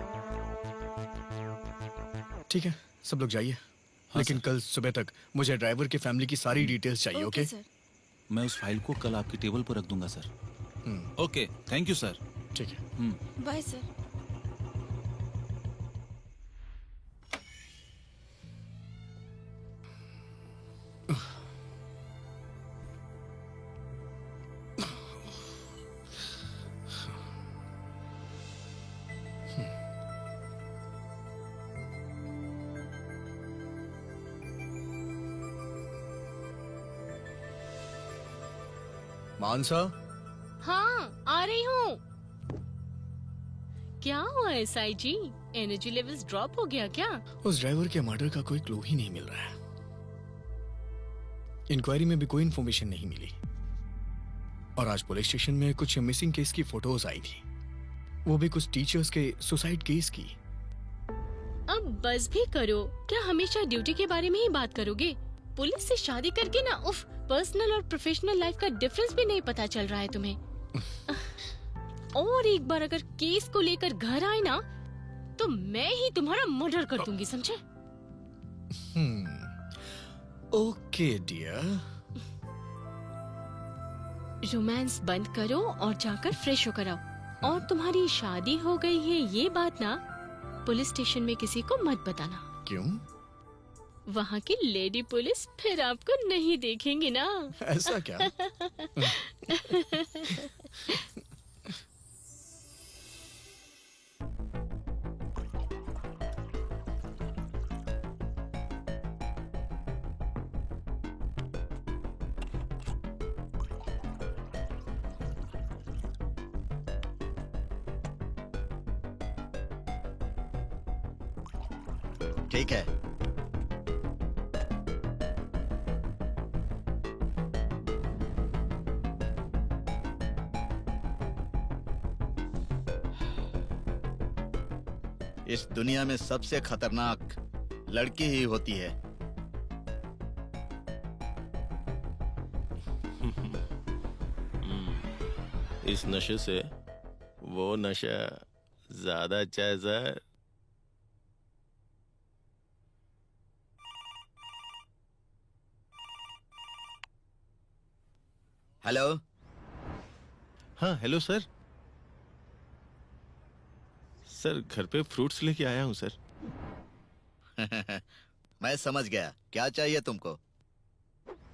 ठीक है, सब लोग जाइए। लेकिन सर। कल सुबह तक मुझे ड्राइवर की फैमिली की सारी डिटेल्स चाहिए। Okay sir. मैं उस फाइल को कल आपकी टेबल पर रख दूंगा sir. Okay, thank you sir. ठीक है। Bye sir. मानसा, हाँ आ रही हूँ। क्या हुआ एसआई जी, एनर्जी लेवल्स ड्रॉप हो गया क्या? उस ड्राइवर के मर्डर का कोई क्लू ही नहीं मिल रहा है। इंक्वायरी में भी कोई इन्फॉर्मेशन नहीं मिली। और आज पुलिस स्टेशन में कुछ मिसिंग केस की फोटोज आई थी, वो भी कुछ टीचर्स के सुसाइड केस की। अब बस भी करो, क्या हमेशा ड्यूटी के बारे में ही बात करोगे? पुलिस से शादी करके ना उफ, पर्सनल और प्रोफेशनल लाइफ का डिफरेंस भी नहीं पता चल रहा है तुम्हें। और एक बार अगर केस को लेकर घर आए ना, तो मैं ही तुम्हारा मर्डर कर दूंगी, समझे? Okay dear. रोमांस बंद करो और जाकर फ्रेश होकर आओ। और तुम्हारी शादी हो गई है ये बात ना पुलिस स्टेशन में किसी को मत बताना। क्यों? वहाँ की लेडी पुलिस फिर आपको नहीं देखेंगे ना। ऐसा क्या? ठीक है। इस दुनिया में सबसे खतरनाक लड़की ही होती है। इस नशे से वो नशा ज्यादा अच्छा है सर। हेलो। हाँ हेलो सर। सर घर पे फ्रूट्स लेके आया हूँ सर। मैं समझ गया, क्या चाहिए तुमको?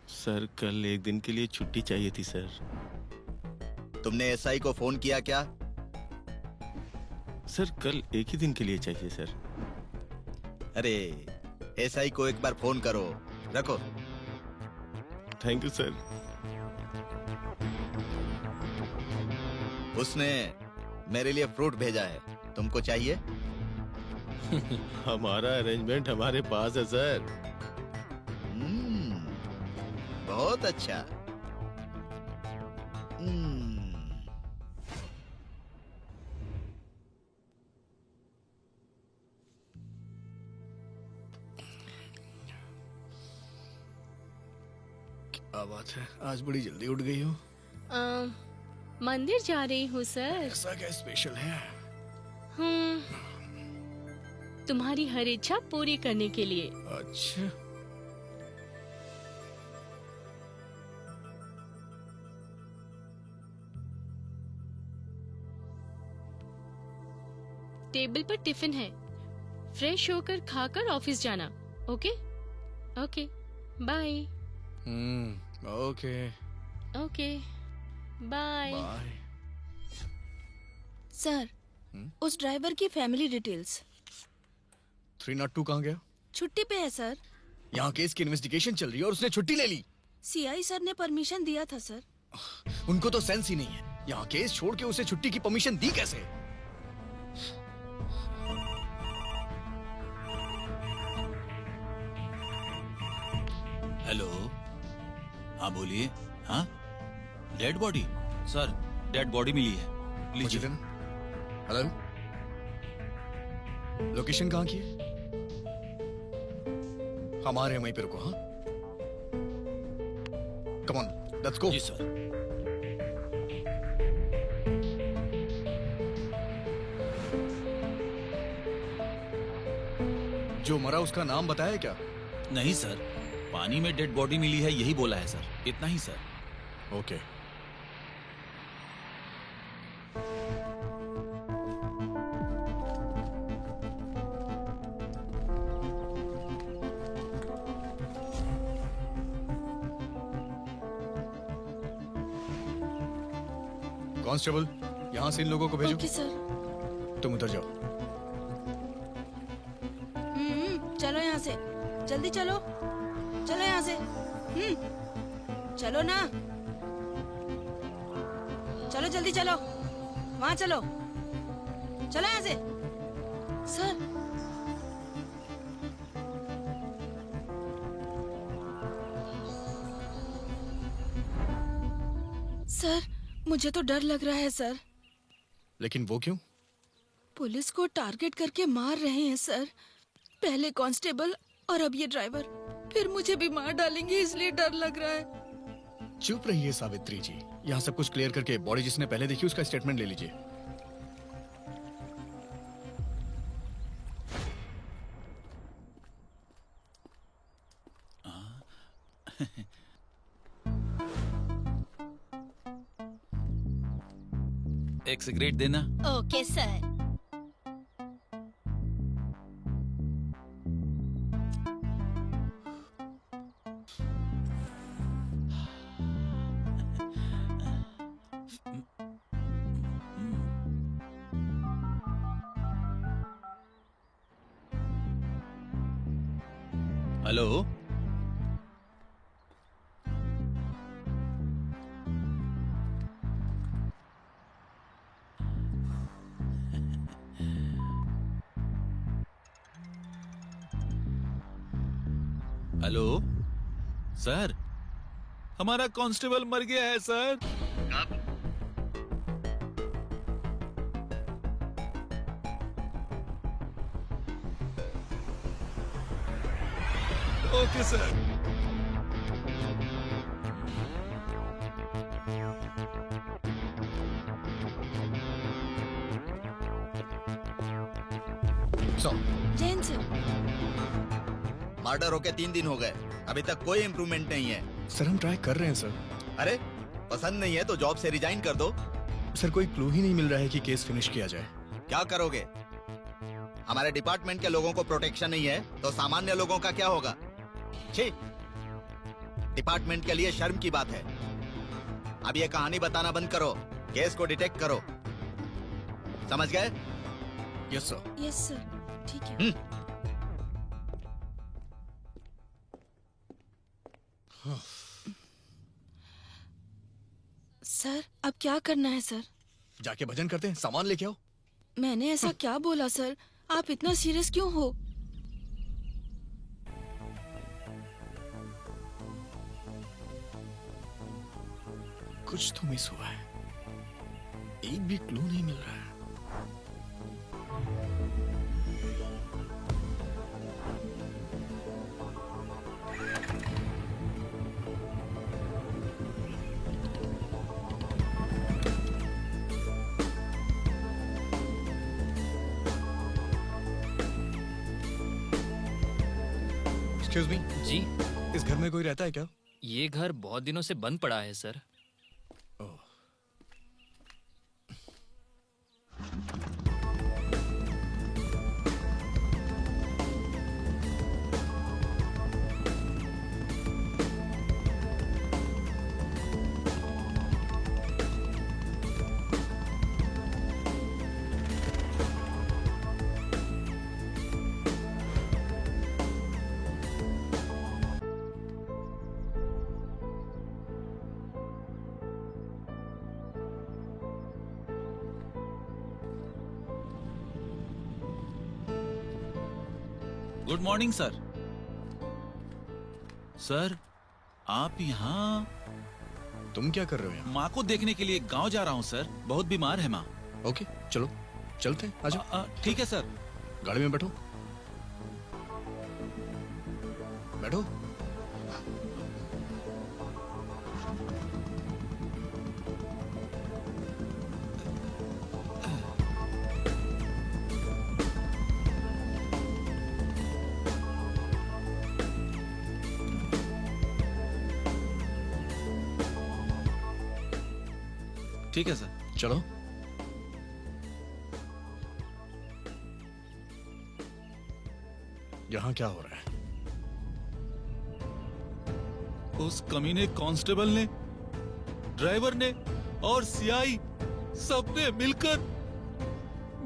सर कल एक दिन के लिए छुट्टी चाहिए थी सर। तुमने एसआई को फोन किया क्या? सर कल एक ही दिन के लिए चाहिए सर। अरे एसआई को एक बार फोन करो। रखो। Thank you sir. उसने मेरे लिए फ्रूट भेजा है, तुमको चाहिए? हमारा अरेंजमेंट हमारे पास है सर। बहुत अच्छा। क्या बात है, आज बड़ी जल्दी उठ गई हो? मंदिर जा रही हूँ सर। ऐसा क्या स्पेशल है? तुम्हारी हर इच्छा पूरी करने के लिए। अच्छा। टेबल पर टिफिन है, फ्रेश होकर खाकर ऑफिस जाना। Okay okay bye. Okay okay bye. Bye. Sir, उस ड्राइवर की फैमिली डिटेल्स। 302 कहाँ गया? छुट्टी पे है सर। यहाँ केस की इन्वेस्टिगेशन चल रही है और उसने छुट्टी ले ली। सीआई सर ने परमिशन दिया था सर। उनको तो सेंस ही नहीं है, यहाँ केस छोड़ के उसे छुट्टी की परमिशन दी कैसे? हेलो, हाँ बोलिए। हाँ dead body? Sir dead body मिली है, मुझे लीजिए। देना। हेलो, लोकेशन कहाँ की है? हमारे हैं वहीं पे, रुको। हाँ कम ऑन, लेट्स गो। जी सर। जो मरा उसका नाम बताया क्या? नहीं सर, पानी में डेड बॉडी मिली है यही बोला है सर, इतना ही सर। ओके। कांस्टेबल, यहाँ से इन लोगों को भेजो। Okay sir. तुम उधर जाओ। चलो यहाँ से, जल्दी चलो, चलो यहाँ से। चलो ना, चलो जल्दी चलो, वहाँ चलो, चलो यहाँ से। सर, सर मुझे तो डर लग रहा है सर। लेकिन वो क्यों? पुलिस को टारगेट करके मार रहे हैं सर। पहले कांस्टेबल और अब ये ड्राइवर, फिर मुझे भी मार डालेंगे, इसलिए डर लग रहा है। चुप रहिए सावित्री जी, यहाँ सब कुछ क्लियर करके बॉडी जिसने पहले देखी उसका स्टेटमेंट ले लीजिए। एक सिगरेट देना। Okay sir. Hello, hello sir, हमारा कांस्टेबल मर गया है sir. Okay sir. Jain sir, murder होके 3 दिन हो गए, अभी तक कोई इम्प्रूवमेंट नहीं है। सर हम ट्राई कर रहे हैं सर। अरे पसंद नहीं है तो जॉब से रिजाइन कर दो। सर कोई क्लू ही नहीं मिल रहा है कि केस फिनिश किया जाए। क्या करोगे? हमारे डिपार्टमेंट के लोगों को प्रोटेक्शन नहीं है तो सामान्य लोगों का क्या होगा? छी, डिपार्टमेंट के लिए शर्म की बात है। अब ये कहानी बताना बंद करो, केस को डिटेक्ट करो, समझ गए? Yes sir. यस सर, ठीक है। सर अब क्या करना है सर? जाके भजन करते हैं, सामान लेके आओ। मैंने ऐसा क्या बोला सर? आप इतना सीरियस क्यों हो? कुछ तो मिस हुआ है, एक भी क्लू नहीं मिल रहा है। एक्सक्यूज मी, जी, इस घर में कोई रहता है क्या? ये घर बहुत दिनों से बंद पड़ा है sir. Oh. Good morning sir. Sir आप यहाँ? तुम क्या कर रहे हो यहाँ? माँ को देखने के लिए गांव जा रहा हूँ सर, बहुत बीमार है माँ। ओके चलो चलते हैं, आजाओ। ठीक है सर। गाड़ी में बैठो, बैठो। ठीक है सर। चलो। यहाँ क्या हो रहा है? उस कमीने कांस्टेबल ने, ड्राइवर ने और सीआई सबने मिलकर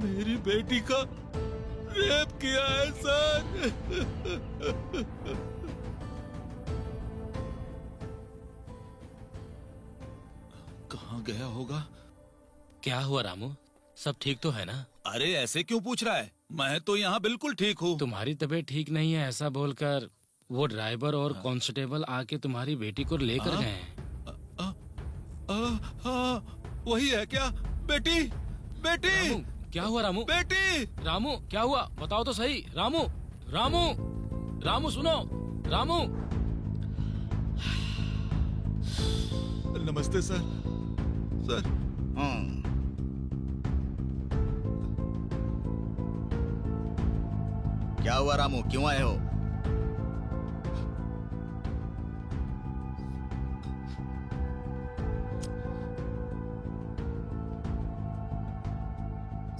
मेरी बेटी का रेप किया है सर। कहाँ गया होगा? क्या हुआ रामू, सब ठीक तो है ना? अरे ऐसे क्यों पूछ रहा है? मैं तो यहाँ बिल्कुल ठीक हूँ। तुम्हारी तबीयत ठीक नहीं है ऐसा बोलकर वो ड्राइवर और कांस्टेबल आके तुम्हारी बेटी को लेकर गए हैं। हाँ, वही है क्या? बेटी, बेटी, रामू, क्या हुआ रामू? बेटी। रामू क्या हुआ, बताओ तो सही। रामू, रामू, रामू सुनो, रामू। नमस्ते सर। सर क्या हुआ रामू, क्यों आए हो?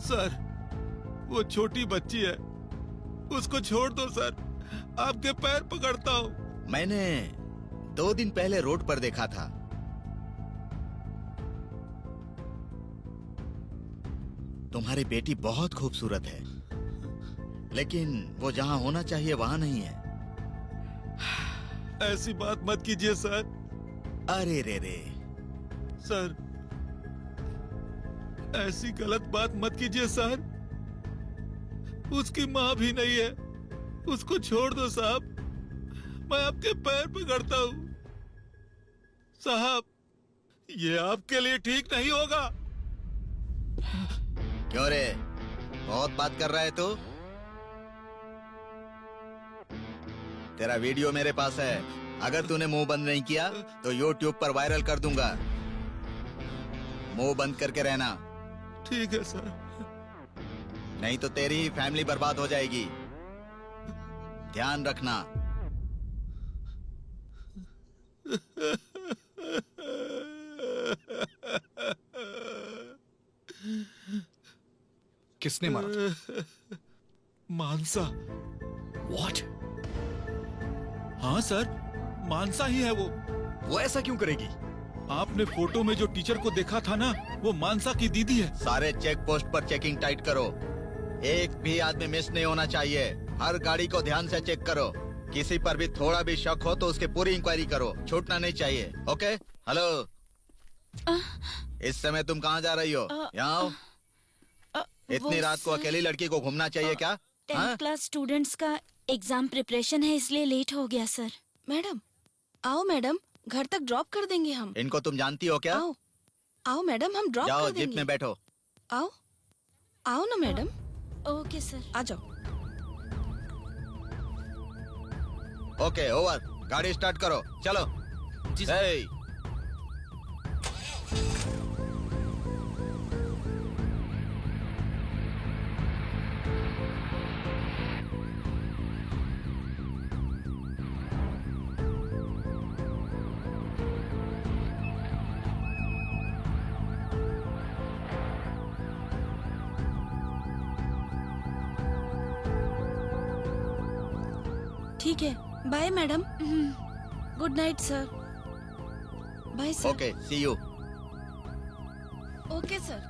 सर, वो छोटी बच्ची है, उसको छोड़ दो सर, आपके पैर पकड़ता हूँ। मैंने 2 दिन पहले रोड पर देखा था। तुम्हारी बेटी बहुत खूबसूरत है, लेकिन वो जहाँ होना चाहिए वहाँ नहीं है। ऐसी बात मत कीजिए सर। अरे रे रे, सर, ऐसी गलत बात मत कीजिए सर। उसकी माँ भी नहीं है, उसको छोड़ दो साहब, मैं आपके पैर पकड़ता हूँ। साहब, ये आपके लिए ठीक नहीं होगा। क्यों रे, बहुत बात कर रहा है तू? तेरा वीडियो मेरे पास है, अगर तूने मुंह बंद नहीं किया तो YouTube पर वायरल कर दूंगा। मुंह बंद करके रहना। ठीक है सर। नहीं तो तेरी ही फैमिली बर्बाद हो जाएगी, ध्यान रखना। किसने मारा था? मानसा। What? हाँ सर, मानसा ही है वो। वो ऐसा क्यों करेगी? आपने फोटो में जो टीचर को देखा था ना, वो मानसा की दीदी है। सारे चेक पोस्ट पर चेकिंग टाइट करो, एक भी आदमी मिस नहीं होना चाहिए। हर गाड़ी को ध्यान से चेक करो, किसी पर भी थोड़ा भी शक हो तो उसकी पूरी इंक्वायरी करो, छूटना नहीं चाहिए। ओके? हेलो, इस समय तुम कहाँ जा रही हो? यहाँ आओ। इतनी रात को अकेली लड़की को घूमना चाहिए क्या? 10th क्लास स्टूडेंट्स का एग्जाम प्रिपरेशन है, इसलिए लेट हो गया सर। मैडम, आओ मैडम, घर तक ड्रॉप कर देंगे हम। इनको तुम जानती हो क्या? आओ, आओ मैडम, हम ड्रॉप जाओ कर देंगे। जीप में बैठो। आओ, आओ ना मैडम, ओके सर। आ जाओ। Okay, over. गाड़ी स्टार्ट करो, चलो। जी सर। हे, ठीक है, bye madam. Good night sir. Bye sir. Okay, see you. Okay sir.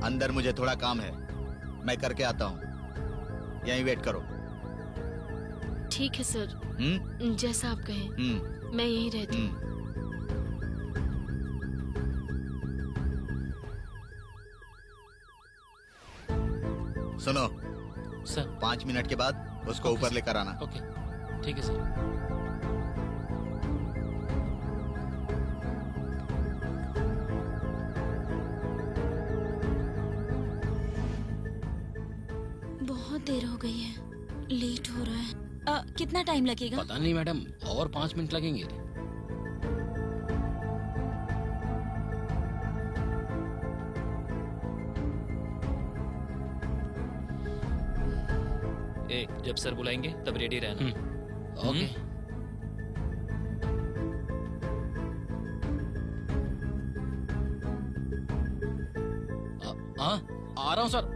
अंदर मुझे थोड़ा काम है, मैं करके आता हूँ, यहीं वेट करो। ठीक है सर, जैसा आप कहें, मैं यहीं रहती हूँ। सुनो, सर। 5 मिनट के बाद उसको ओके ऊपर सर। लेकर आना। ओके, ठीक है सर। बहुत देर हो गई है, लेट हो रहा है। कितना टाइम लगेगा? पता नहीं मैडम, और 5 मिनट लगेंगे। जब सर बुलाएंगे तब रेडी रहना। ओके। हाँ आ रहा हूँ sir.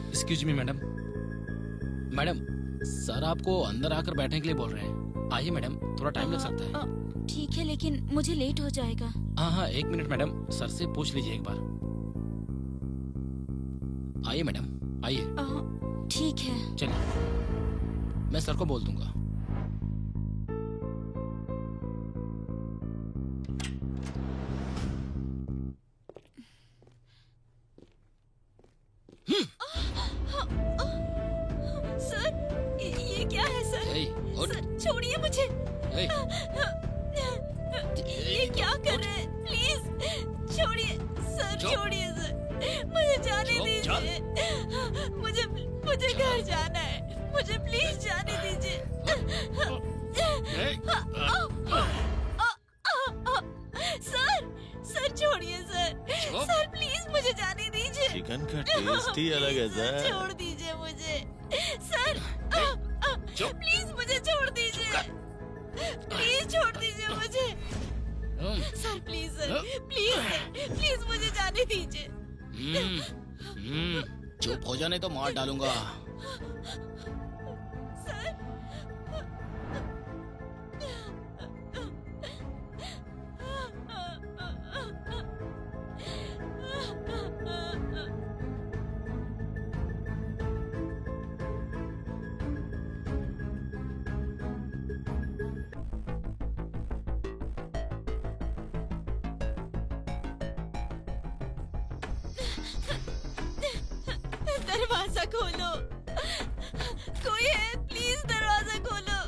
Excuse me madam. Madam sir आपको अंदर आकर बैठने के लिए बोल रहे हैं। आइए मैडम, थोड़ा टाइम लग सकता है। ठीक है, लेकिन मुझे लेट हो जाएगा। हाँ हाँ 1 मिनट मैडम, सर से पूछ लीजिए एक बार। आइए मैडम आइए। ठीक है। चलिए मैं सर को बोल दूंगा। सर ये क्या है सर? ए, उठ। सर छोड़िए मुझे। ए, ये क्या कर रहे हैं? प्लीज छोड़िए सर, चुप। छोड़िए सर, मुझे जाने चुप, दीजिए। मुझे घर जाना है, मुझे प्लीज जाने दीजिए। सर छोड़िए सर, सर प्लीज मुझे जाने दीजिए। चिकन का टेस्ट ही अलग है सर। छोड़ दीजिए मुझे सर। प्लीज मुझे छोड़ दीजिए, प्लीज छोड़ दीजिए मुझे सर। प्लीज सर, प्लीज मुझे जाने दीजिए। चुप हो जाने तो मार डालूंगा। सर दरवाजा खोलो, कोई है? प्लीज दरवाजा खोलो।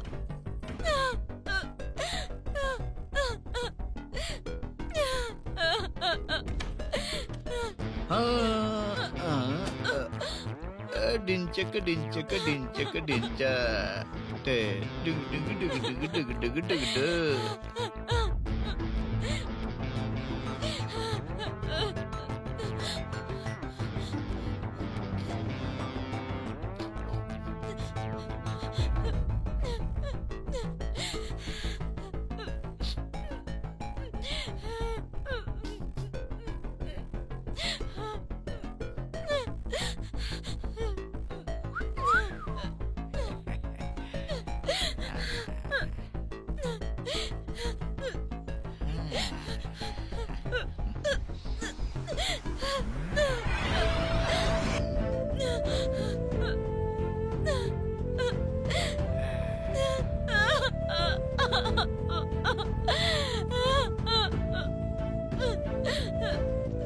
डिंचक डिंचक डिंचक डिंचा टे डिग डिग डिग डिग डिग डिग डिग डिग।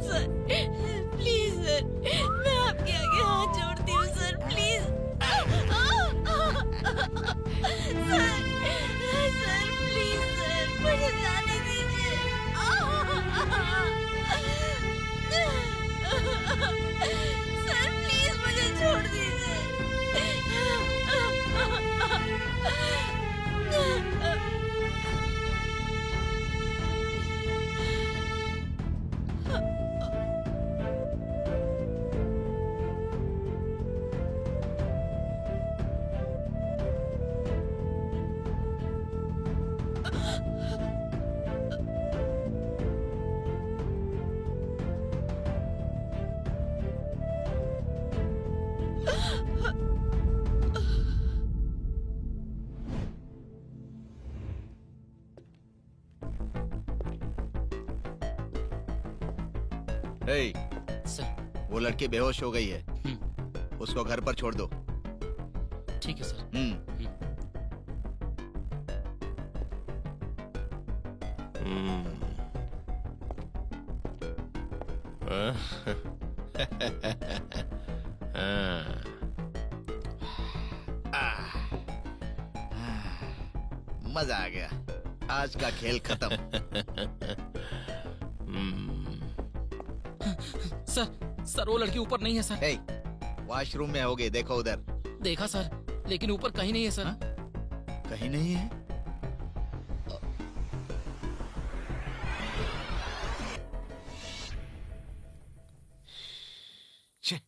सर प्लीज सर, मैं आपके आगे हाथ जोड़ती हूँ sir, please. Sir please sir, मुझे जाने दीजिए। सर प्लीज मुझे छोड़ दीजिए। हे, सर वो लड़की बेहोश हो गई है, उसको घर पर छोड़ दो। ठीक है सर। मजा आ गया, आज का खेल खत्म। सर वो लड़की ऊपर नहीं है सर। हे, वॉशरूम में होगे, देखो उधर। देखा सर, लेकिन ऊपर कहीं नहीं है सर। कहीं नहीं है? छे,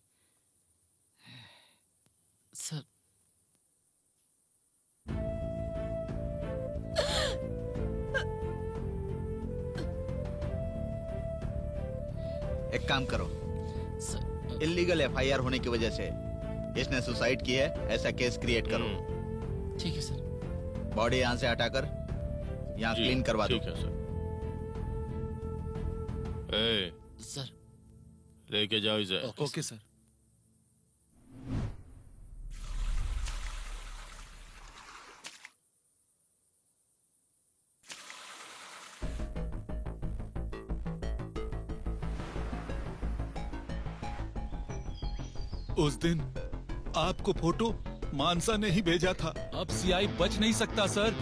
एक काम करो, सर इलीगल एफआईआर होने की वजह से इसने सुसाइड की है ऐसा केस क्रिएट करो। ठीक है सर। बॉडी यहाँ से हटाकर यहाँ जी, क्लीन करवा दो। ठीक है सर। ए, सर लेके जाओ इसे। Okay sir. उस दिन आपको फोटो मानसा ने ही भेजा था। अब सीआई बच नहीं सकता सर।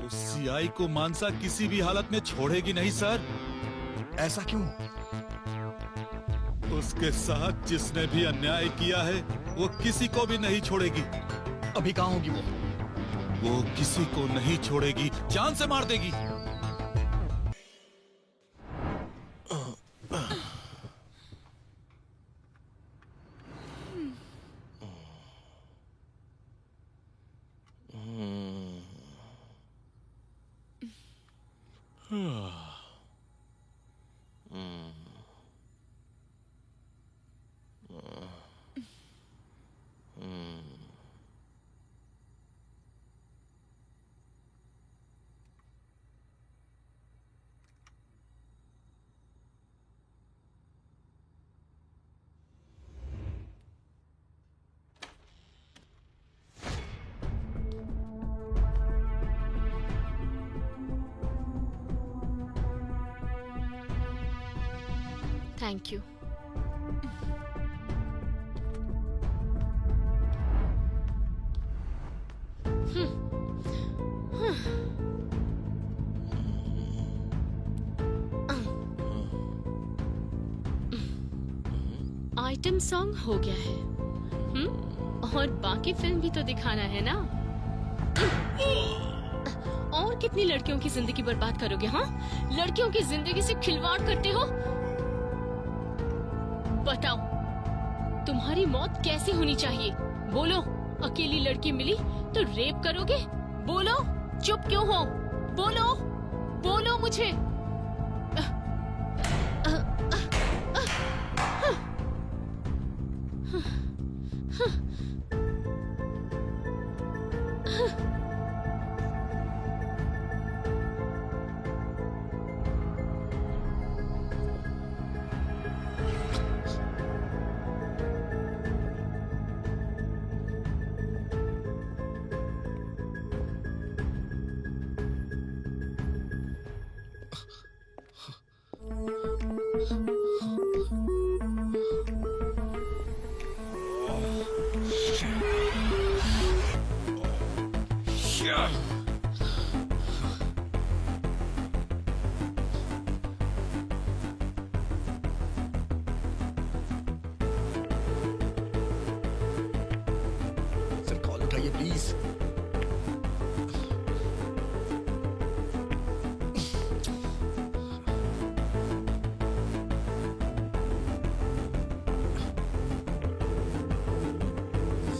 उस सीआई को मानसा किसी भी हालत में छोड़ेगी नहीं सर। ऐसा क्यों? उसके साथ जिसने भी अन्याय किया है वो किसी को भी नहीं छोड़ेगी। अभी कहाँ होगी वो किसी को नहीं छोड़ेगी, जान से मार देगी। Thank you. आइटम सॉन्ग हो गया है। और बाकी फिल्म भी तो दिखाना है ना। और कितनी लड़कियों की जिंदगी बर्बाद करोगे? हाँ, लड़कियों की जिंदगी से खिलवाड़ करते हो। बताओ, तुम्हारी मौत कैसे होनी चाहिए? बोलो, अकेली लड़की मिली तो रेप करोगे? बोलो, चुप क्यों हो? बोलो, बोलो मुझे। सर कॉल उठाइए प्लीज।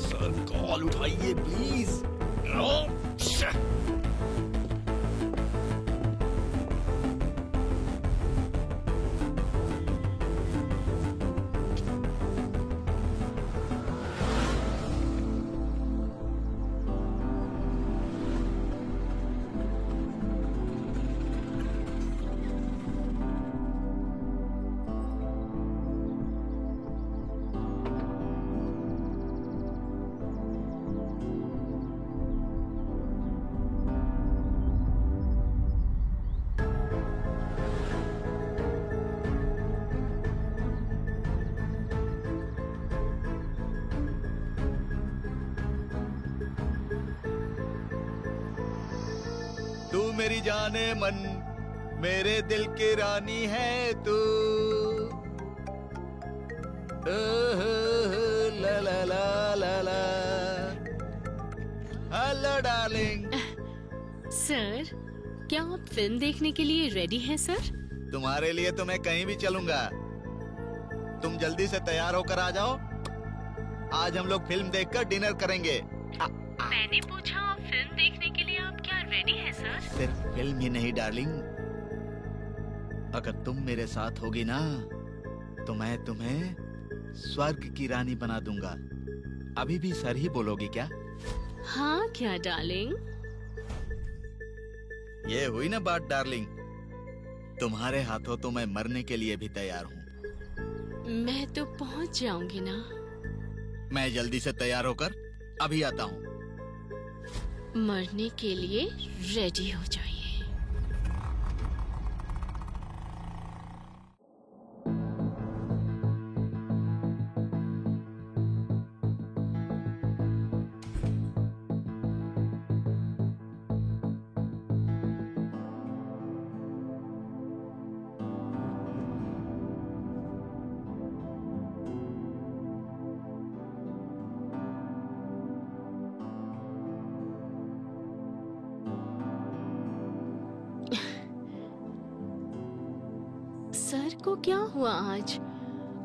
सर कॉल उठाइए प्लीज। तू मेरी जाने मन, मेरे दिल की रानी है तू। ला ला ला ला ला। Hello darling. सर, क्या आप फिल्म देखने के लिए रेडी हैं सर? तुम्हारे लिए तो मैं कहीं भी चलूंगा। तुम जल्दी से तैयार होकर आ जाओ। आज हम लोग फिल्म देखकर डिनर करेंगे। मैंने पूछा, फिल्म देखने के लिए आप क्या रेडी हैं सर? सिर्फ फिल्म ही नहीं डार्लिंग, अगर तुम मेरे साथ होगी ना तो मैं तुम्हें स्वर्ग की रानी बना दूंगा। अभी भी सर ही बोलोगी क्या? हाँ क्या डार्लिंग? ये हुई ना बात डार्लिंग। तुम्हारे हाथों तो मैं मरने के लिए भी तैयार हूँ। मैं तो पहुंच जाऊंगी ना। मैं जल्दी से तैयार होकर अभी आता हूँ। मरने के लिए रेडी हो जाइए। सर को क्या हुआ आज?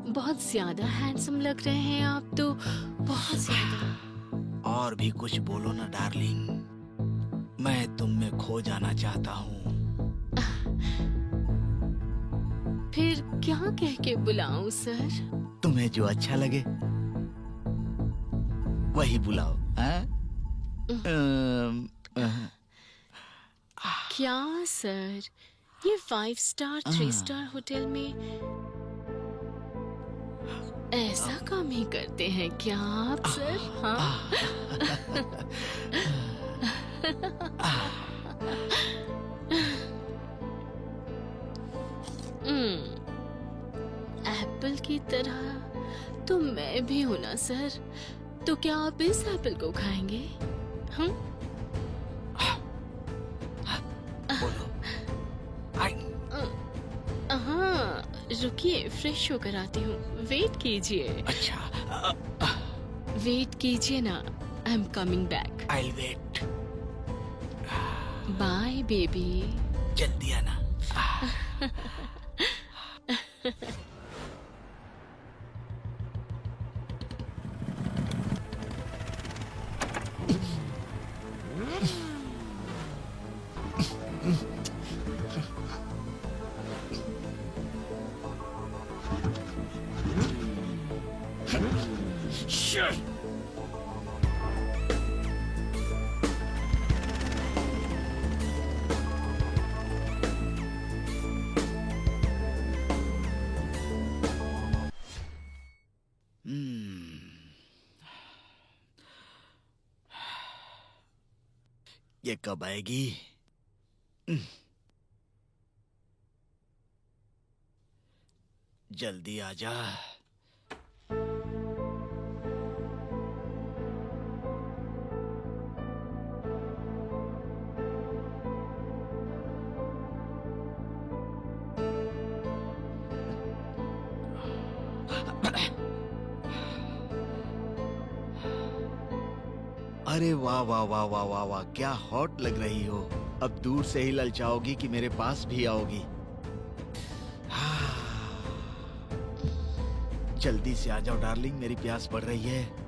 बहुत ज्यादा हैंडसम लग रहे हैं आप तो, बहुत ज्यादा। और भी कुछ बोलो ना डार्लिंग, मैं तुम में खो जाना चाहता हूँ। फिर क्या कह के बुलाऊं सर? तुम्हें जो अच्छा लगे वही बुलाओ। हाँ? क्या सर, ये 5 स्टार 3 स्टार होटल में ऐसा काम ही करते हैं क्या आप सर? हाँ? एप्पल की तरह तो मैं भी हूं ना सर, तो क्या आप इस एप्पल को खाएंगे? हम बोलो। हाँ रुकिए, फ्रेश होकर आती हूँ, वेट कीजिए। अच्छा, वेट कीजिए ना, I am coming back. I'll wait। Bye baby. जल्दी आना। ये कब आएगी? जल्दी आजा। अरे वाह वाह वाह वाह वाह वाह, क्या हॉट लग रही हो। अब दूर से ही ललचाओगी कि मेरे पास भी आओगी? जल्दी से आ जाओ डार्लिंग, मेरी प्यास बढ़ रही है।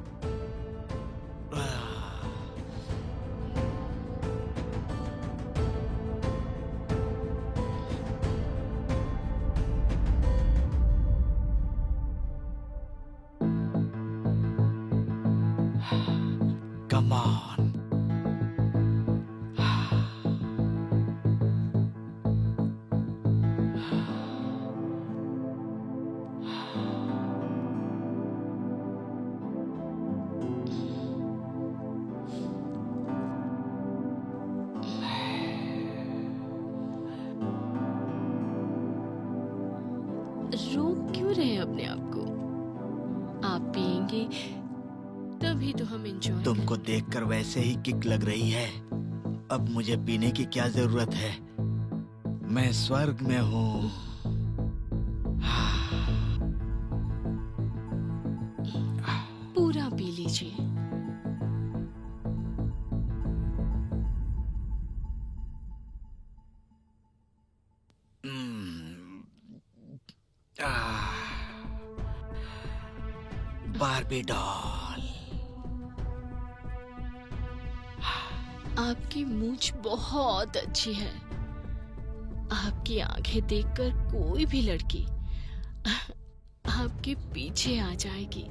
Come on. रोक क्यों रहे हैं अपने आप को? आप पिएंगे तभी तो हम एंजॉय। तुमको देखकर वैसे ही किक लग रही है, अब मुझे पीने की क्या जरूरत है? मैं स्वर्ग में हूँ। पूरा पी लीजिए। बार्बी डॉल, आपकी मूंछ बहुत अच्छी है। आपकी आंखें देखकर कोई भी लड़की आपके पीछे आ जाएगी।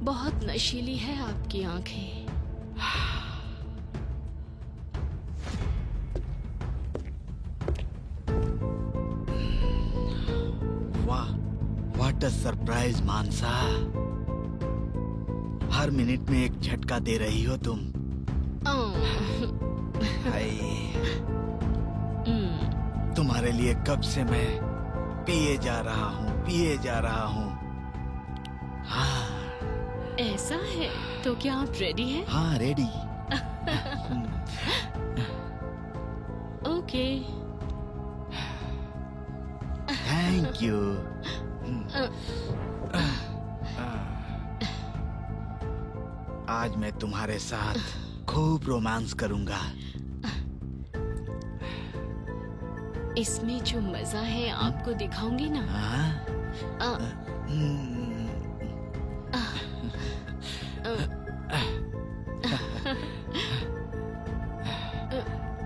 बहुत नशीली है आपकी आंखें। वाह, व्हाट अ सरप्राइज मानसा। हर मिनट में एक झटका दे रही हो तुम। हाय, तुम्हारे लिए कब से मैं पिए जा रहा हूँ। हाँ ऐसा है तो क्या आप रेडी हैं? हाँ, रेडी। ओके। Thank you. आज मैं तुम्हारे साथ खूब रोमांस करूंगा। इसमें जो मजा है आपको दिखाऊंगी ना। हाँ?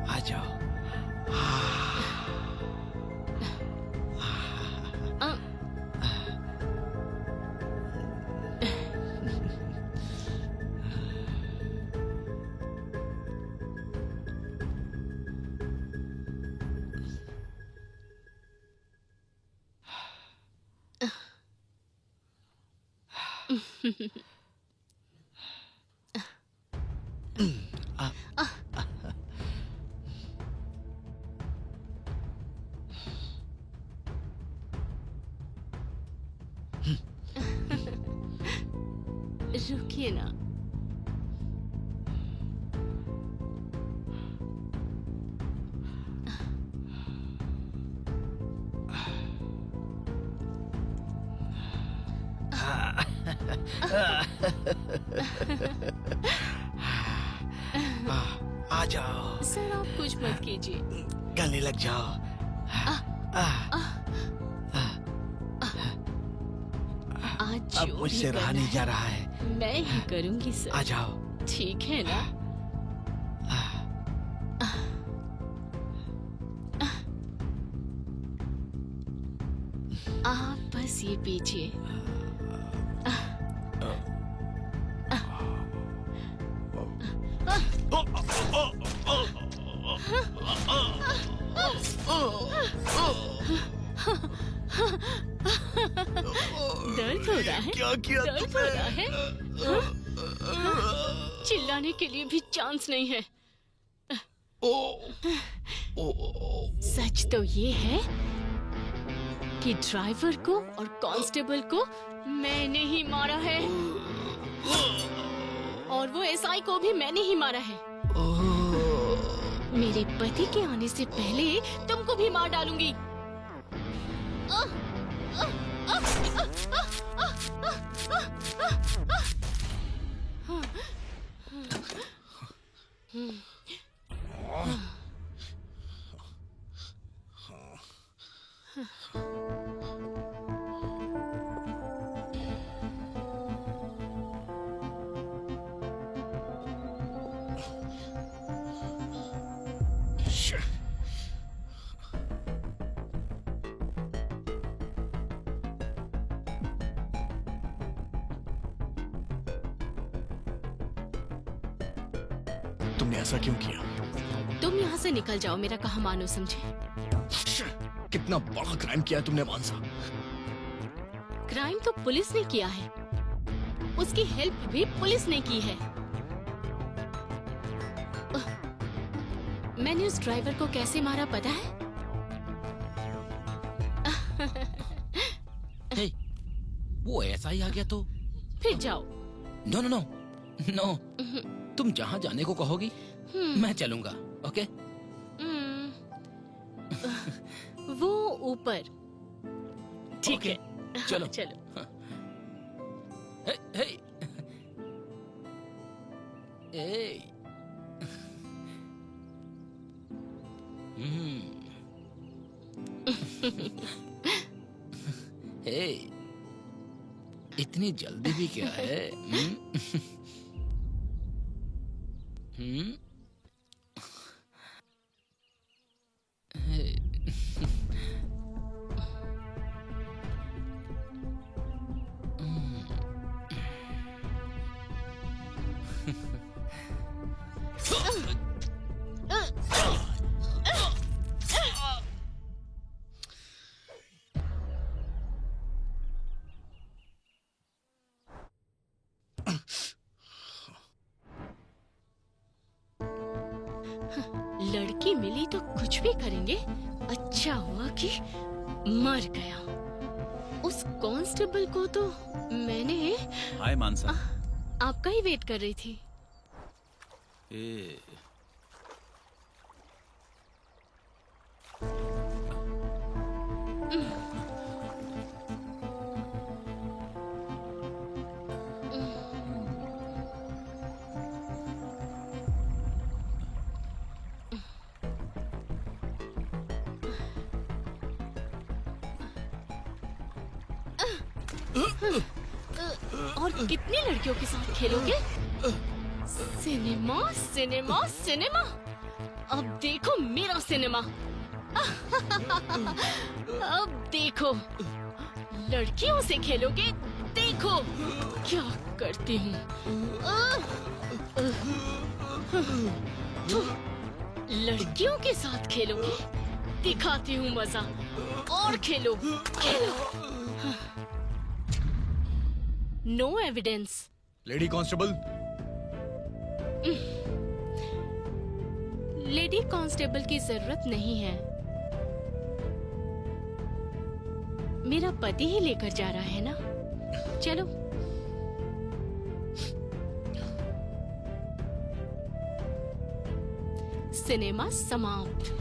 आ जाओ। रुकिए ना। आ जाओ। सर आप कुछ मत कीजिए। गले लग जाओ। आज अब जो मुझसे भी रहा करना नहीं जा है, रहा है। मैं ही करूंगी सर। आ जाओ। ठीक है ना? आप बस ये पीछे। दर्द हो रहा है? क्या किया दर्द हो रहा है? चिल्लाने के लिए भी चांस नहीं है। सच तो ये है कि ड्राइवर को और कांस्टेबल को मैंने ही मारा है, और वो एसआई को भी मैंने ही मारा है। मेरे पति के आने से पहले तुमको भी मार डालूंगी। तुमने ऐसा क्यों किया? तुम यहाँ से निकल जाओ, मेरा कहा मानो समझे। कितना बड़ा क्राइम किया है तुमने मानसा। क्राइम तो पुलिस ने किया है, उसकी हेल्प भी पुलिस ने की है। मैंने उस ड्राइवर को कैसे मारा पता है? हे, वो ऐसा ही आ गया तो फिर जाओ। नो नो नो नो, तुम जहाँ जाने को कहोगी मैं चलूंगा। ओके? वो ऊपर। ठीक ओके, है, चलो। चलो। हे, हे। ए। हे, इतनी जल्दी भी क्या है? हे। मिली तो कुछ भी करेंगे। अच्छा हुआ कि मर गया। उस कांस्टेबल को तो मैंने हाय मानसा। आपका ही वेट कर रही थी। ए, और कितनी लड़कियों के साथ खेलोगे? Cinema cinema cinema. अब देखो मेरा सिनेमा। अब देखो लड़कियों से खेलोगे। देखो क्या करती हूँ। लड़कियों के साथ खेलोगे, दिखाती हूँ मजा। और खेलो खेलो। No evidence. Lady constable, lady constable की जरूरत नहीं है। मेरा पति ही लेकर जा रहा है ना। चलो। सिनेमा समाप्त।